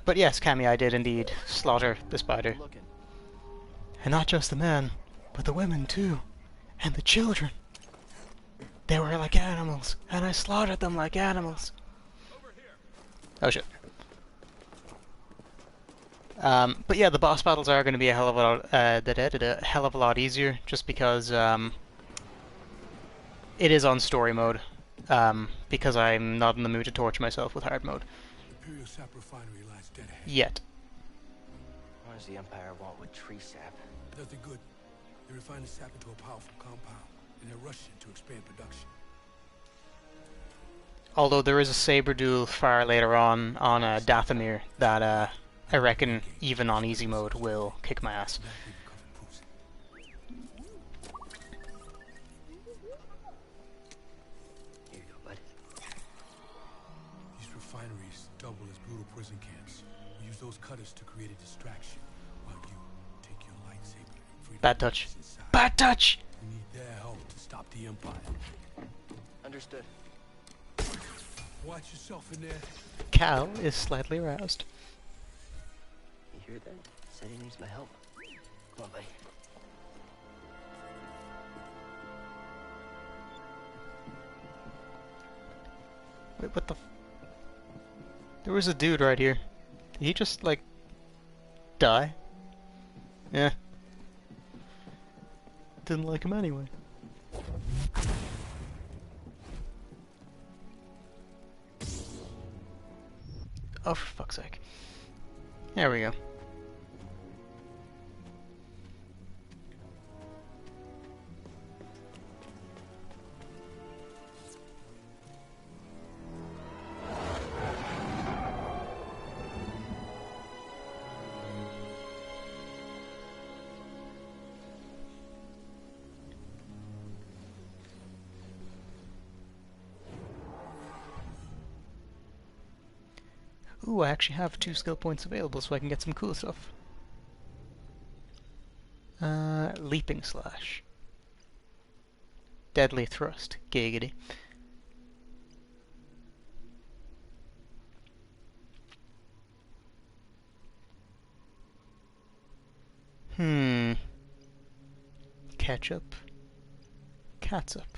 But yes, Cammy, I did indeed slaughter the spider. And not just the men, but the women too. And the children. They were like animals, and I slaughtered them like animals. Oh shit. But yeah, the boss battles are going to be a hell of a lot, hell of a lot easier, just because It is on story mode, because I'm not in the mood to torture myself with hard mode. Imperial sap refinery lies dead ahead. Yet. What does the Empire want with tree sap? Nothing good. They refine the sap into a powerful compound, and they're rushing to expand production. Although there is a saber duel far later on Dathomir that I reckon even on easy mode will kick my ass. Here you go, bud. These refineries double as brutal prison camps. We use those cutters to create a distraction while you take your lightsaber and free Bad the touch. beings inside. Bad touch! We need their help to stop the Empire. Understood. Watch yourself in there. Cal is slightly aroused. You hear that? Said he needs my help. Come on, buddy. Wait, what the There was a dude right here. Did he just, like, die? Yeah. Didn't like him anyway. Oh, for fuck's sake. There we go. Ooh, I actually have 2 skill points available, so I can get some cool stuff. Leaping slash. Deadly thrust. Giggity. Ketchup. Catsup.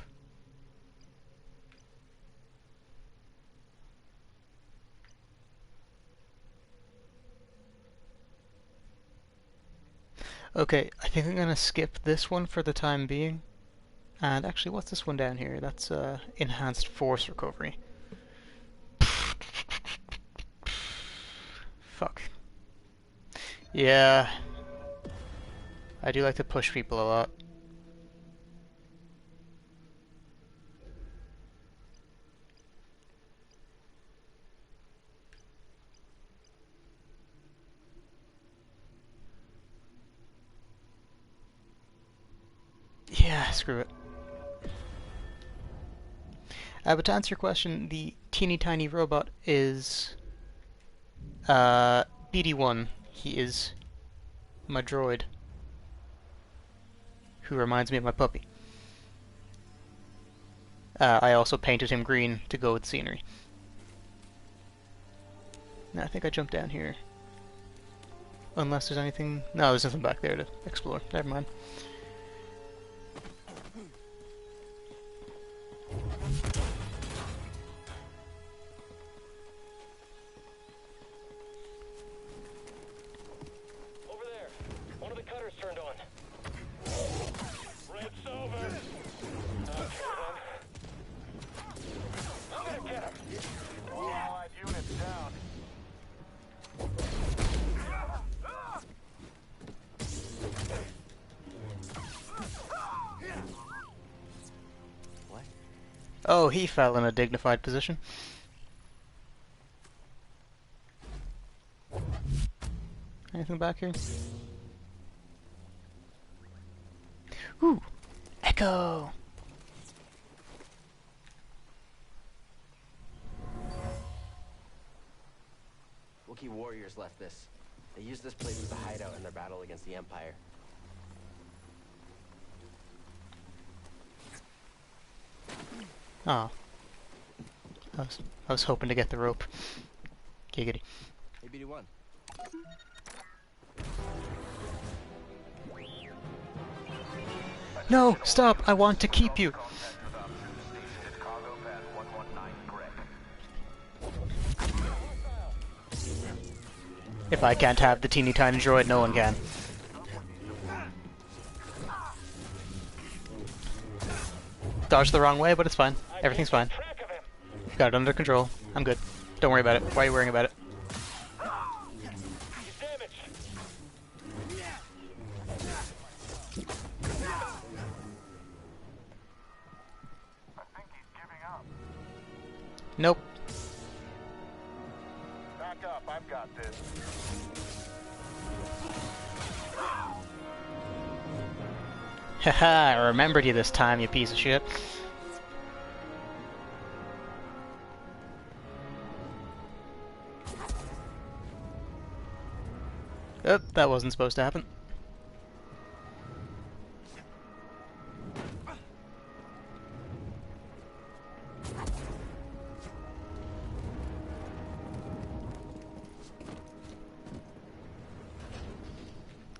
Okay, I think I'm gonna skip this one for the time being. And actually, what's this one down here? That's enhanced force recovery. Fuck. Yeah. I do like to push people a lot. Yeah, screw it. But to answer your question, the teeny tiny robot is Pt.2. He is my droid, who reminds me of my puppy. I also painted him green to go with scenery. Now I think I jumped down here. Unless there's anything... No, there's nothing back there to explore. Never mind. Over there. One of the cutters turned on. Raid's over. I'm gonna get him. All allied units down. What? Oh, he fell in a dignified position. Anything back here? Ooh! Echo! Wookiee warriors left this. They used this place as a hideout in their battle against the Empire. Oh. I was hoping to get the rope. Giggity. Hey, BD1. No! Stop! I want to keep you! If I can't have the teeny tiny droid, no one can. Dodged the wrong way, but it's fine. I Everything's can't fine. keep track of him. Got it under control. I'm good. Don't worry about it. Why are you worrying about it? He's damaged. I think he's giving up. Nope. Back up, I've got this. Haha, I remembered you this time, you piece of shit. Oh, that wasn't supposed to happen.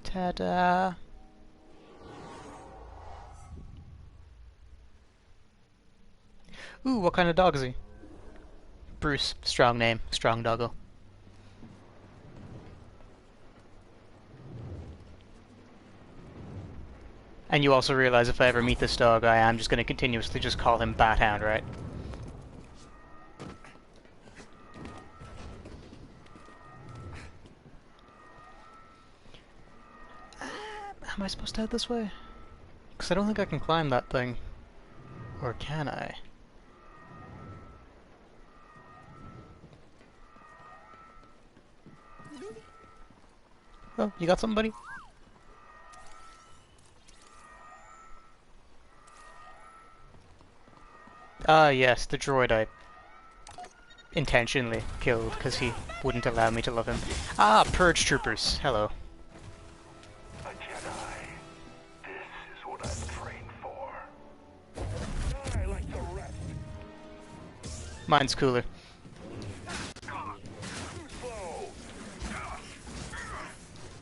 Ta-da! Ooh, what kind of dog is he? Bruce. Strong name. Strong doggo. And you also realize if I ever meet this dog, I am just going to continuously just call him Bat Hound, right? Am I supposed to head this way? Because I don't think I can climb that thing. Or can I? Oh, you got something, buddy? Ah, yes, the droid I intentionally killed because he wouldn't allow me to love him. Ah, Purge Troopers. Hello. A Jedi. This is what I've trained for. I like the rest. Mine's cooler. Slow.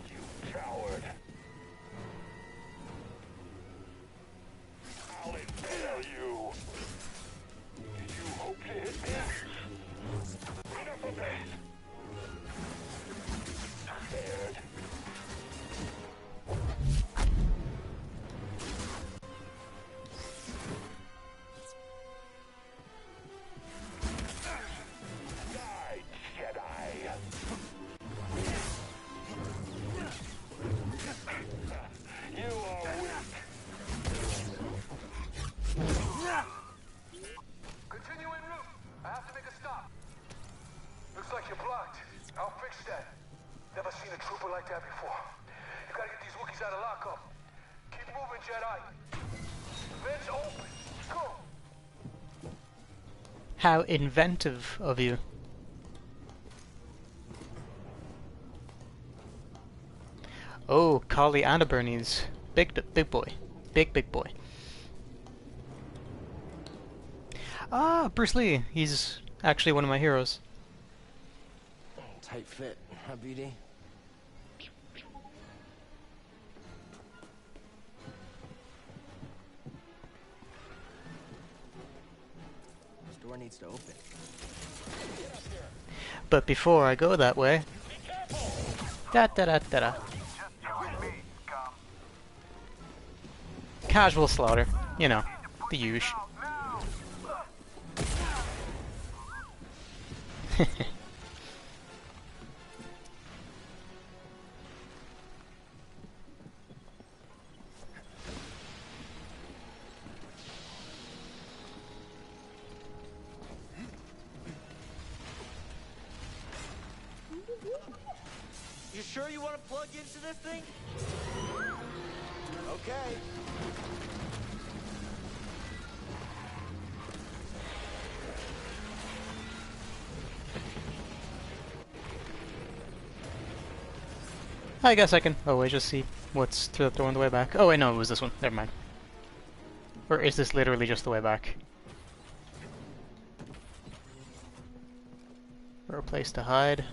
You coward. I'll impale you. Did you hope to hit me? Enough of this. Scared. Die, Jedi. You are weak. Continue en route. I have to make a stop. Looks like you're blocked. I'll fix that. Never seen a trooper like that before. You gotta get these Wookiees out of lockup. Keep moving, Jedi. Vents open. Go. How inventive of you. Oh, Collie and a Bernese. Big boy. Big boy. Ah, Bruce Lee. He's actually one of my heroes. Tight fit, huh, BD? This door needs to open. But before I go that way... Da da da da da. Casual slaughter. You know, the usual. You sure you want to plug into this thing? Okay. I guess I can always just see what's through the door on the way back. Oh wait, no, it was this one. Never mind. Or is this literally just the way back? Or a place to hide?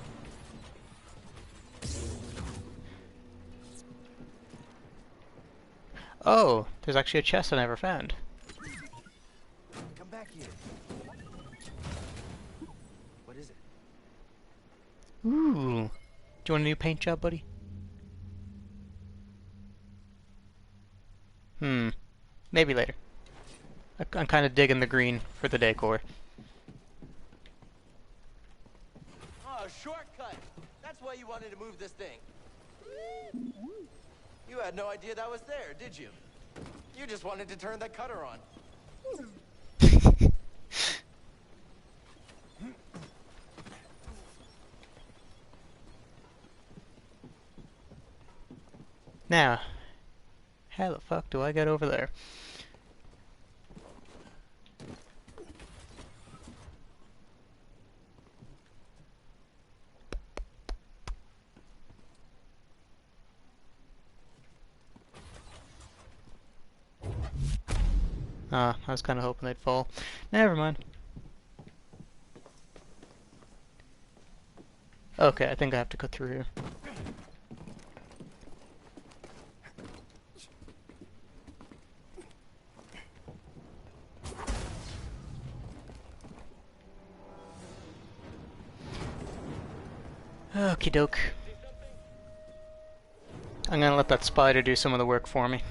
Oh, there's actually a chest I never found. Come back here. What is it? Ooh. Do you want a new paint job, buddy? Maybe later. I'm kind of digging the green for the decor. Oh, shortcut! That's why you wanted to move this thing. You had no idea that was there, did you? You just wanted to turn that cutter on. Now, how the fuck do I get over there? Ah, I was kind of hoping they'd fall. Never mind. Okay, I think I have to cut through here. Okie doke. I'm gonna let that spider do some of the work for me.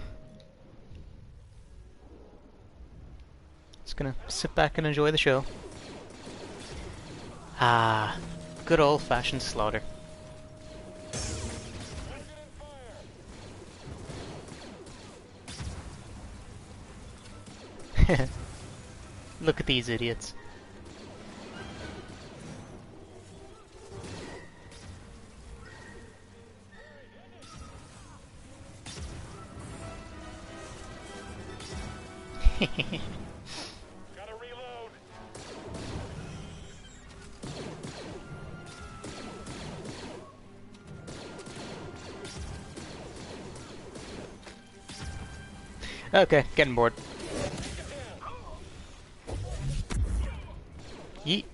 Just gonna sit back and enjoy the show. Ah, good old-fashioned slaughter. Look at these idiots. Gotta reload. Okay, getting bored. Yeet.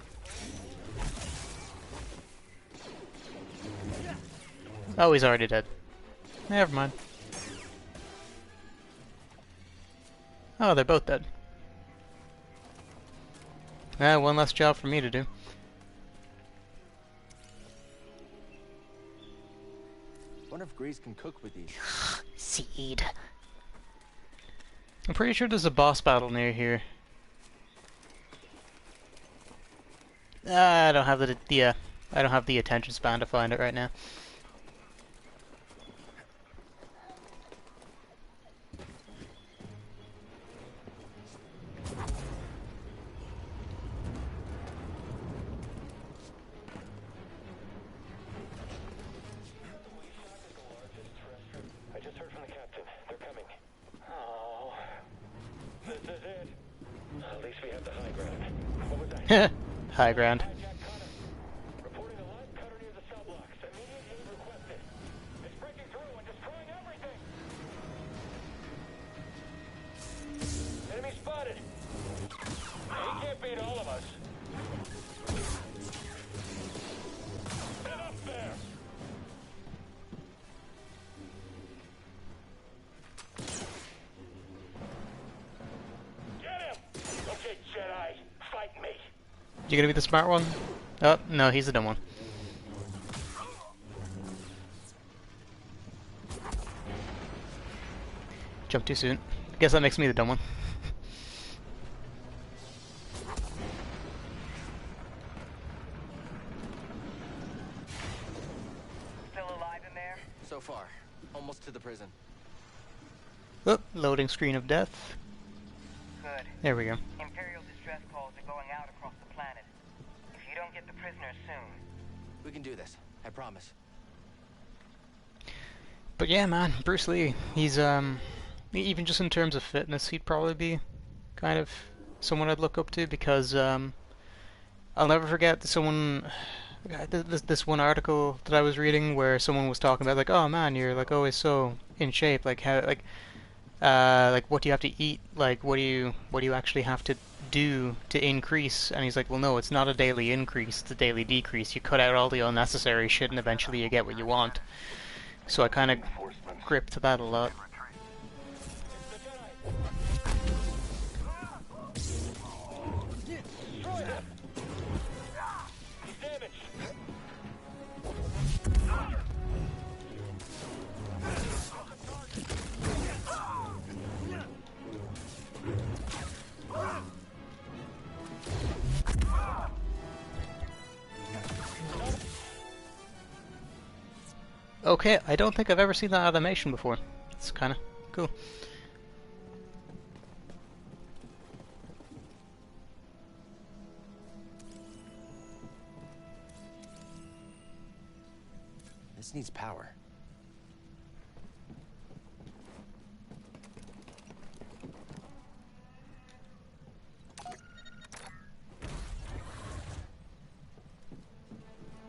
Oh, he's already dead. Never mind. Oh, they're both dead. One less job for me to do. Wonder if Grease can cook with these. Seed. I'm pretty sure there's a boss battle near here. I don't have I don't have the attention span to find it right now. I just heard from the captain. They're coming. Oh, this is it. At least we have the high ground. What was that? High ground. Hijack cutter. Reporting a live cutter near the cell blocks. Immediate aid requested. It's breaking through and destroying everything. Enemy spotted. He can't beat all of us. Get up there. Get him. Okay, Jedi. Fight me. You gonna be the smart one? Oh, no, he's the dumb one. Jump too soon. Guess that makes me the dumb one. Still alive in there? So far. Almost to the prison. Oh, loading screen of death. Good. There we go. Imperial distress calls are going out across the planet. If you don't get the prisoners soon... We can do this. I promise. But yeah, man, Bruce Lee, he's, even just in terms of fitness, he'd probably be kind of someone I'd look up to, because, I'll never forget someone, this one article that I was reading where someone was talking about, like, oh man, you're, like, always so in shape, like, how, like, what do you have to eat, like, what do you actually have to do to increase? And he's like, well, no, it's not a daily increase, it's a daily decrease. You cut out all the unnecessary shit and eventually you get what you want. So I kind of gripped to that a lot. Okay, I don't think I've ever seen that animation before. It's kind of cool. This needs power.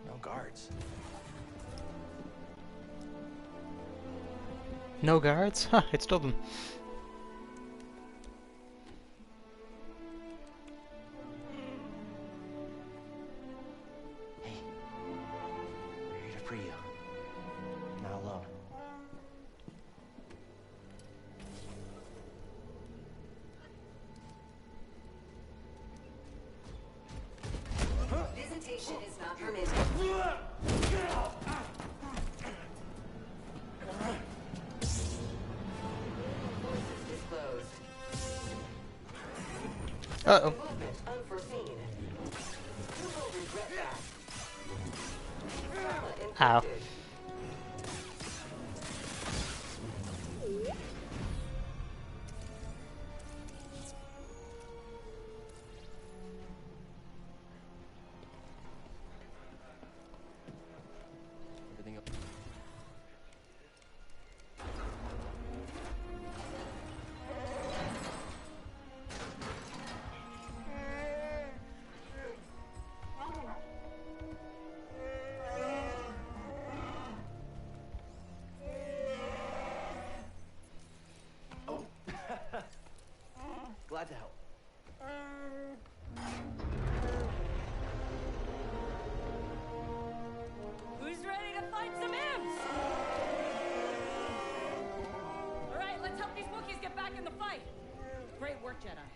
No guards. No guards? Huh, it's Dublin. Hey, we're here to free you. You're not alone. Visitation is not permitted. Disclosed. Uh-oh. Movement unforeseen. You will regret that. Trauma Ow. inflicted. Everything else. Glad to help. Who's ready to fight some imps? All right, let's help these Wookiees get back in the fight. Great work, Jedi.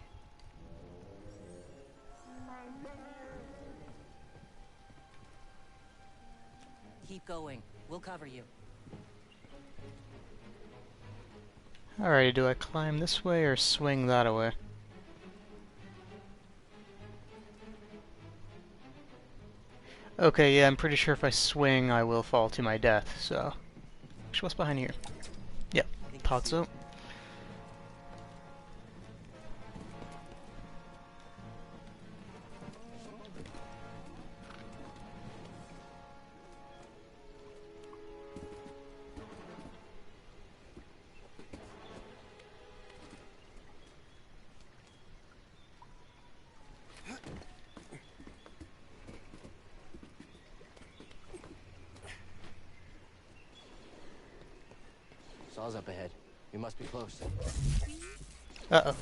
Keep going. We'll cover you. Alrighty, do I climb this way or swing that way? Okay, yeah, I'm pretty sure if I swing, I will fall to my death, so... Actually, what's behind here? Yep, thought so. Saw's up ahead. We must be close. Uh-oh.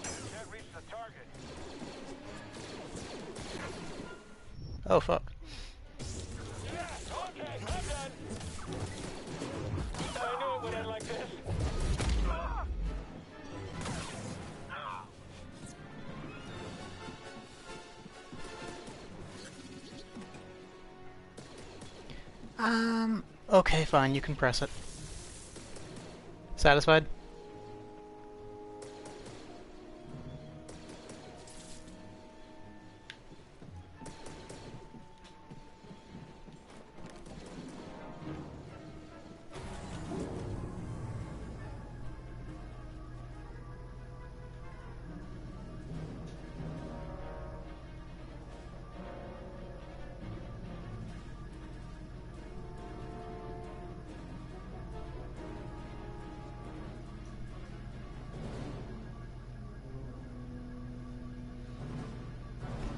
Can't reach the target. Oh, fuck. Okay, I'm done. I knew it would end like this. Okay, fine, you can press it. Satisfied?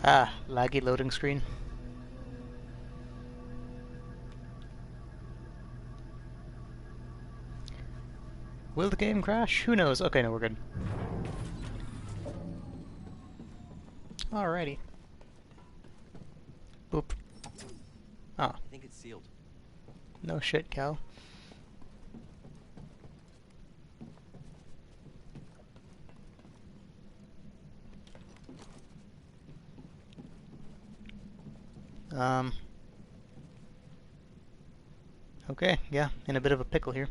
Ah, laggy loading screen. Will the game crash? Who knows? Okay, no, we're good. Alrighty. Boop. Ah, I think it's sealed. no shit, Cal. Okay, yeah, in a bit of a pickle here.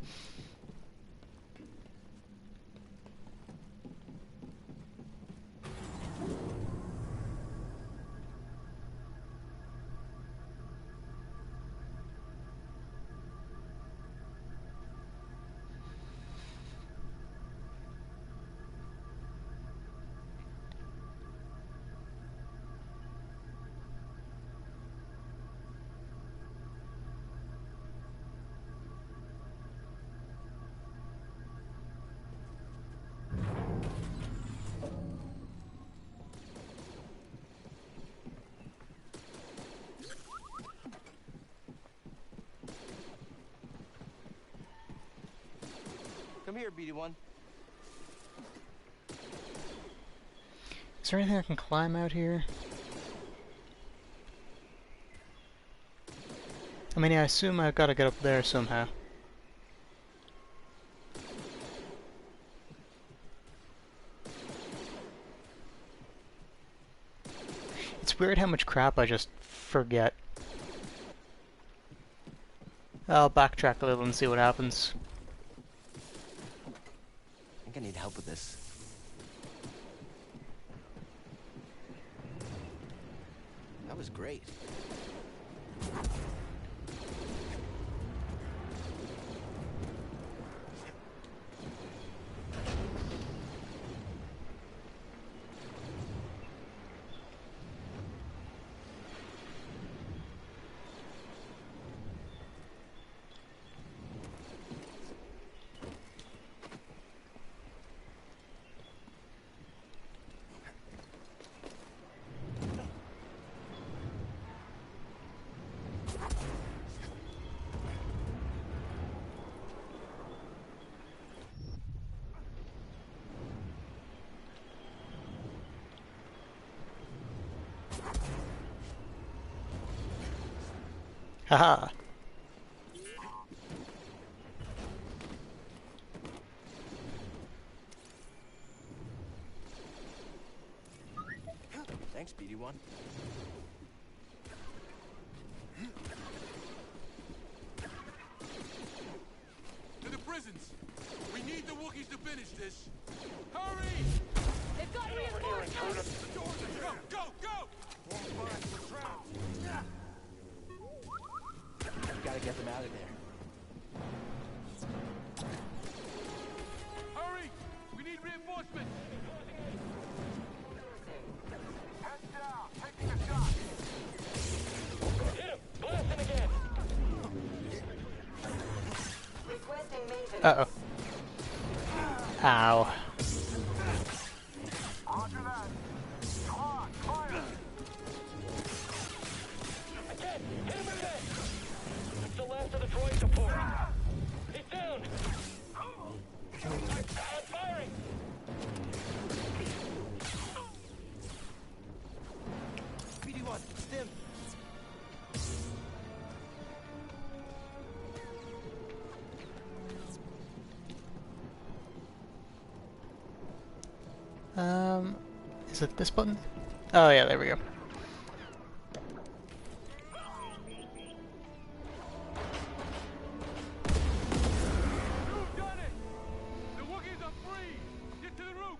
Come here, BD1. Is there anything I can climb out here? I mean, yeah, I assume I've got to get up there somehow. It's weird how much crap I just forget. I'll backtrack a little and see what happens. I think I need help with this. That was great. Haha! Thanks, BD1. To the prisons! We need the Wookiees to finish this! Hurry! They've got reinforcements! The doors are here! Go, go! Won't find the traps! We gotta get them out of there. Hurry! We need reinforcements! Heads down! Taking a shot! Hit him! Blast him again! Requesting maintenance. Uh-oh. Ow. Roger that! Come on, fire! Again! Hit him again! It's the last of the droid support! He's down! I'm firing! BD1, stim! Is it this button? Oh yeah, there we go. You've done it! The Wookiees are free! Get to the roof!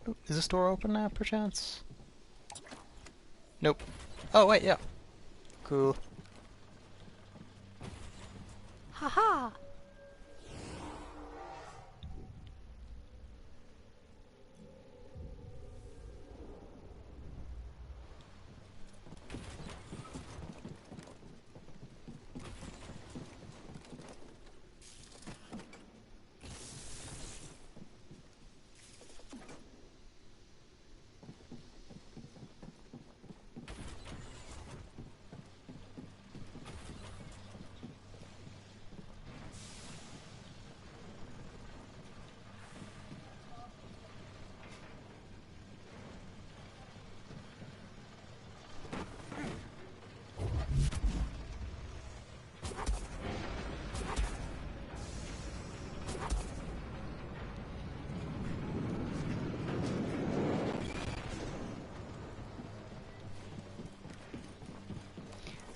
Oh, is this door open now, perchance? Nope. Oh, wait, yeah. Cool. Haha!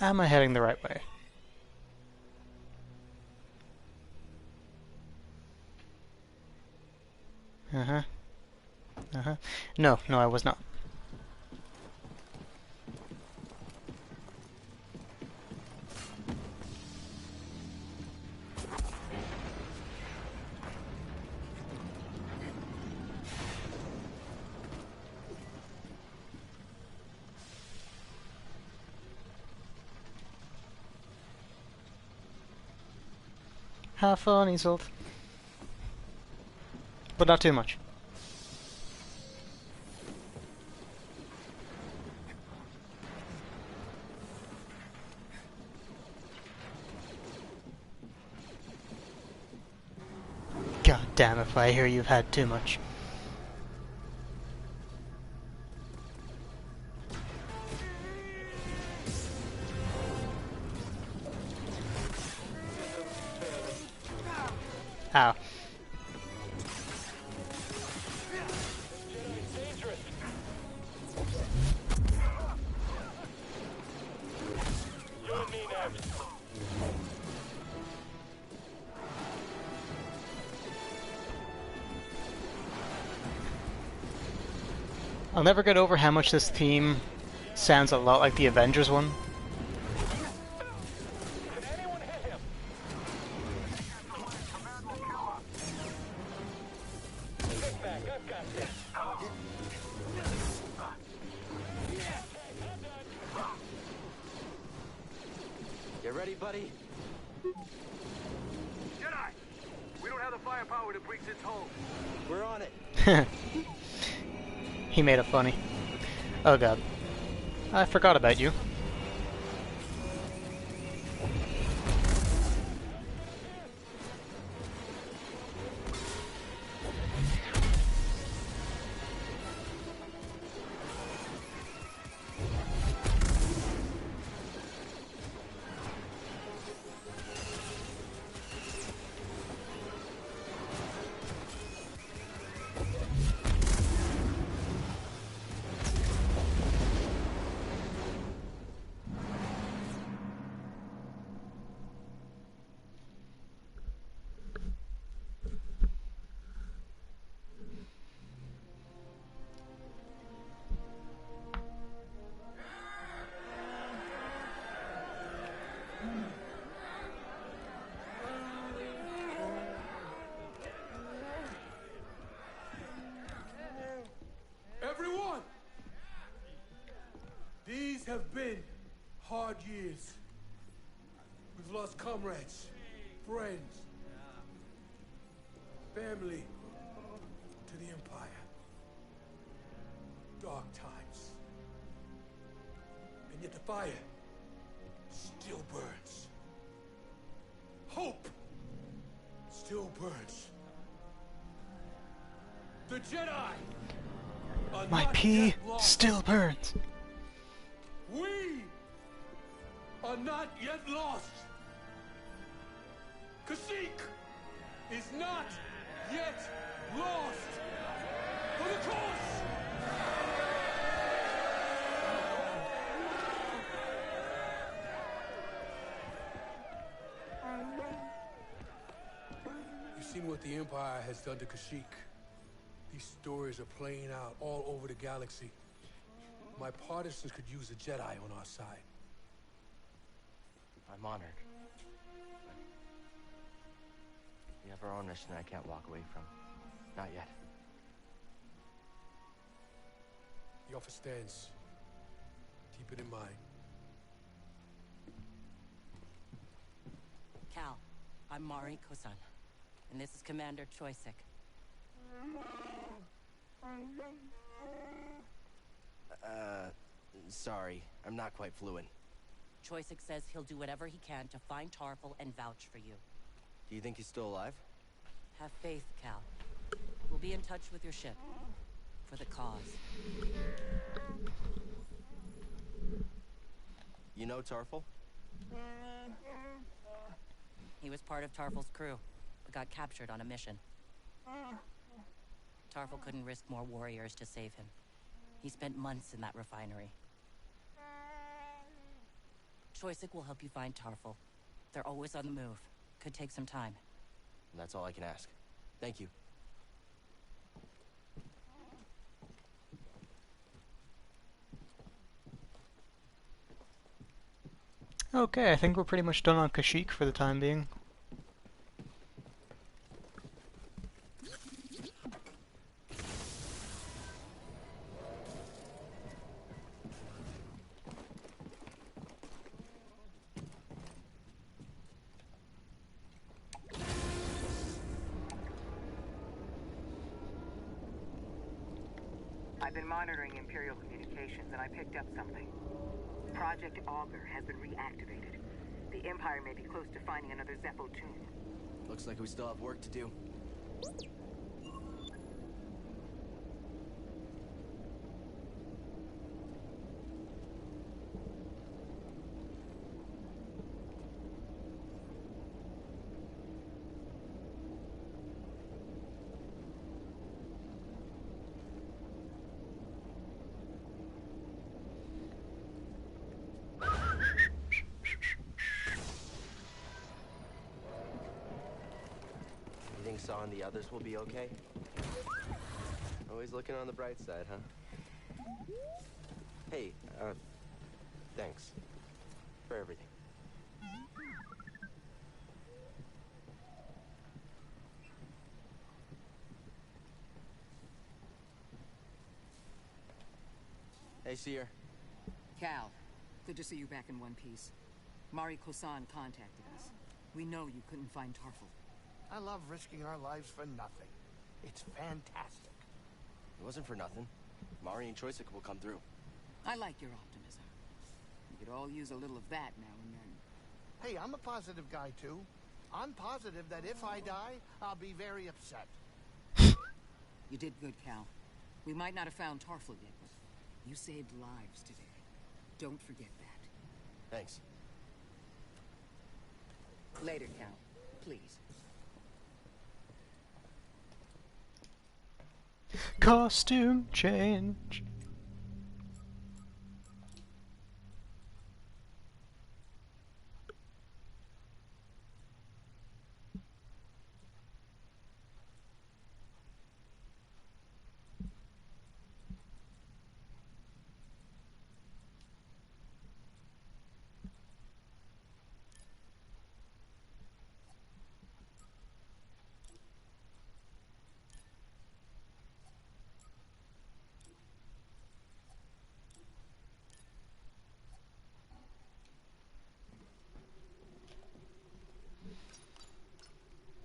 Am I heading the right way? Uh-huh. Uh-huh. No, I was not. Have fun, Isolt. But not too much. God damn if I hear you've had too much. Ow. You and me next. I'll never get over how much this theme sounds a lot like the Avengers one. You ready, buddy? Jedi! We don't have the firepower to breach its hold. We're on it. He made it funny. Oh god. I forgot about you. Everyone! These have been hard years. We've lost comrades, friends, family to the Empire. Dark times. And yet the fire still burns. Hope still burns. The Jedi are My not pee yet lost. still burns. We are not yet lost. Kashyyyk is not yet lost. For the cause! You've seen what the Empire has done to Kashyyyk. These stories are playing out all over the galaxy. My partisans could use a Jedi on our side. I'm honored. We have our own mission I can't walk away from. Not yet. The offer stands. Keep it in mind. Cal, I'm Mari Kosan, and this is Commander Choisik. Sorry. I'm not quite fluent. Choisik says he'll do whatever he can to find Tarful and vouch for you. Do you think he's still alive? Have faith, Cal. We'll be in touch with your ship. For the cause. You know Tarful? He was part of Tarful's crew, but got captured on a mission. Tarful couldn't risk more warriors to save him. He spent months in that refinery. Choisik will help you find Tarful. They're always on the move. Could take some time. That's all I can ask. Thank you. Okay, I think we're pretty much done on Kashyyyk for the time being. I've been monitoring Imperial communications, and I picked up something. Project Augur has been reactivated. The Empire may be close to finding another Zepho tomb. Looks like we still have work to do. Saw and the others will be okay? Always looking on the bright side, huh? Hey, thanks. For everything. Hey, Seer. Cal, good to see you back in one piece. Mari Kosan contacted us. We know you couldn't find Tarful. I love risking our lives for nothing. It's fantastic. It wasn't for nothing. Mari and Choysic will come through. I like your optimism. We could all use a little of that now and then. Hey, I'm a positive guy, too. I'm positive that if I die, I'll be very upset. You did good, Cal. We might not have found Tarful yet, but you saved lives today. Don't forget that. Thanks. Later, Cal. Please. Costume change.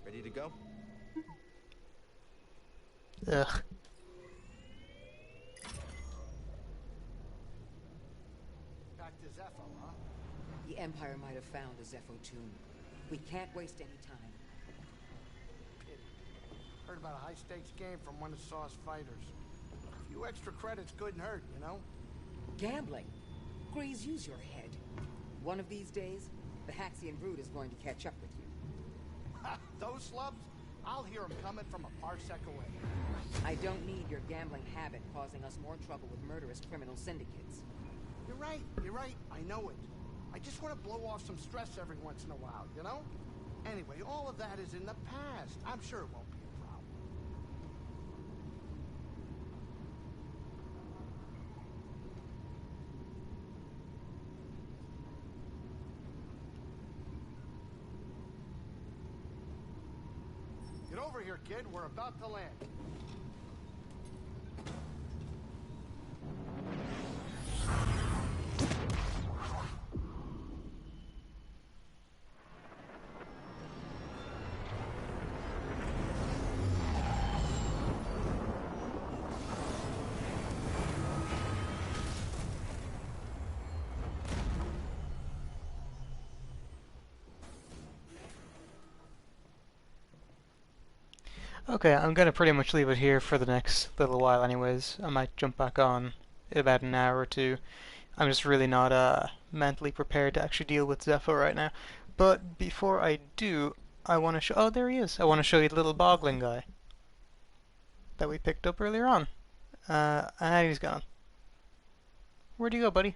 Ready to go? Ugh. Back to Zepho, huh? The Empire might have found a Zepho tomb. We can't waste any time. Pity. Heard about a high-stakes game from one of Saw's fighters. A few extra credits couldn't hurt, you know? Gambling. Grease, use your head. One of these days, the Haxian brood is going to catch up with you. Those slubs? I'll hear them coming from a parsec away. I don't need your gambling habit causing us more trouble with murderous criminal syndicates. You're right, I know it. I just want to blow off some stress every once in a while, you know? Anyway, all of that is in the past. I'm sure it won't be a problem. Get over here, kid. We're about to land. Okay, I'm gonna pretty much leave it here for the next little while anyways. I might jump back on in about an hour or two. I'm just really not mentally prepared to actually deal with Zepho right now. But before I do, I want to show... Oh, there he is. I want to show you the little boggling guy that we picked up earlier on. And he's gone. Where'd you go, buddy?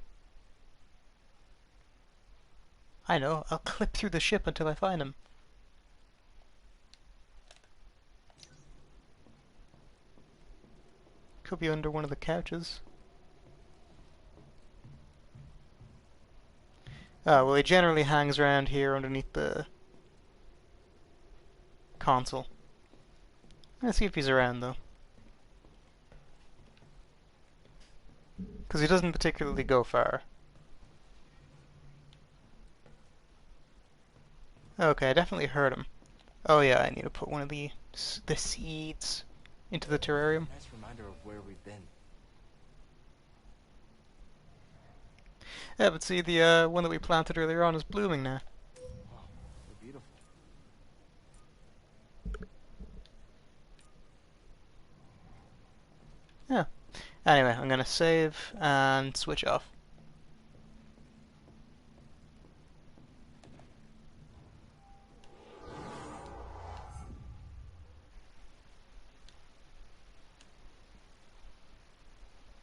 I know. I'll clip through the ship until I find him. Could be under one of the couches. Well, he generally hangs around here underneath the console. Let's see if he's around, though. Because he doesn't particularly go far. Okay, I definitely heard him. Oh yeah, I need to put one of the seeds into the terrarium. Nice reminder of where we've been. Yeah, but see, the one that we planted earlier on is blooming now. Oh, they're beautiful. Yeah. Anyway, I'm gonna save and switch off.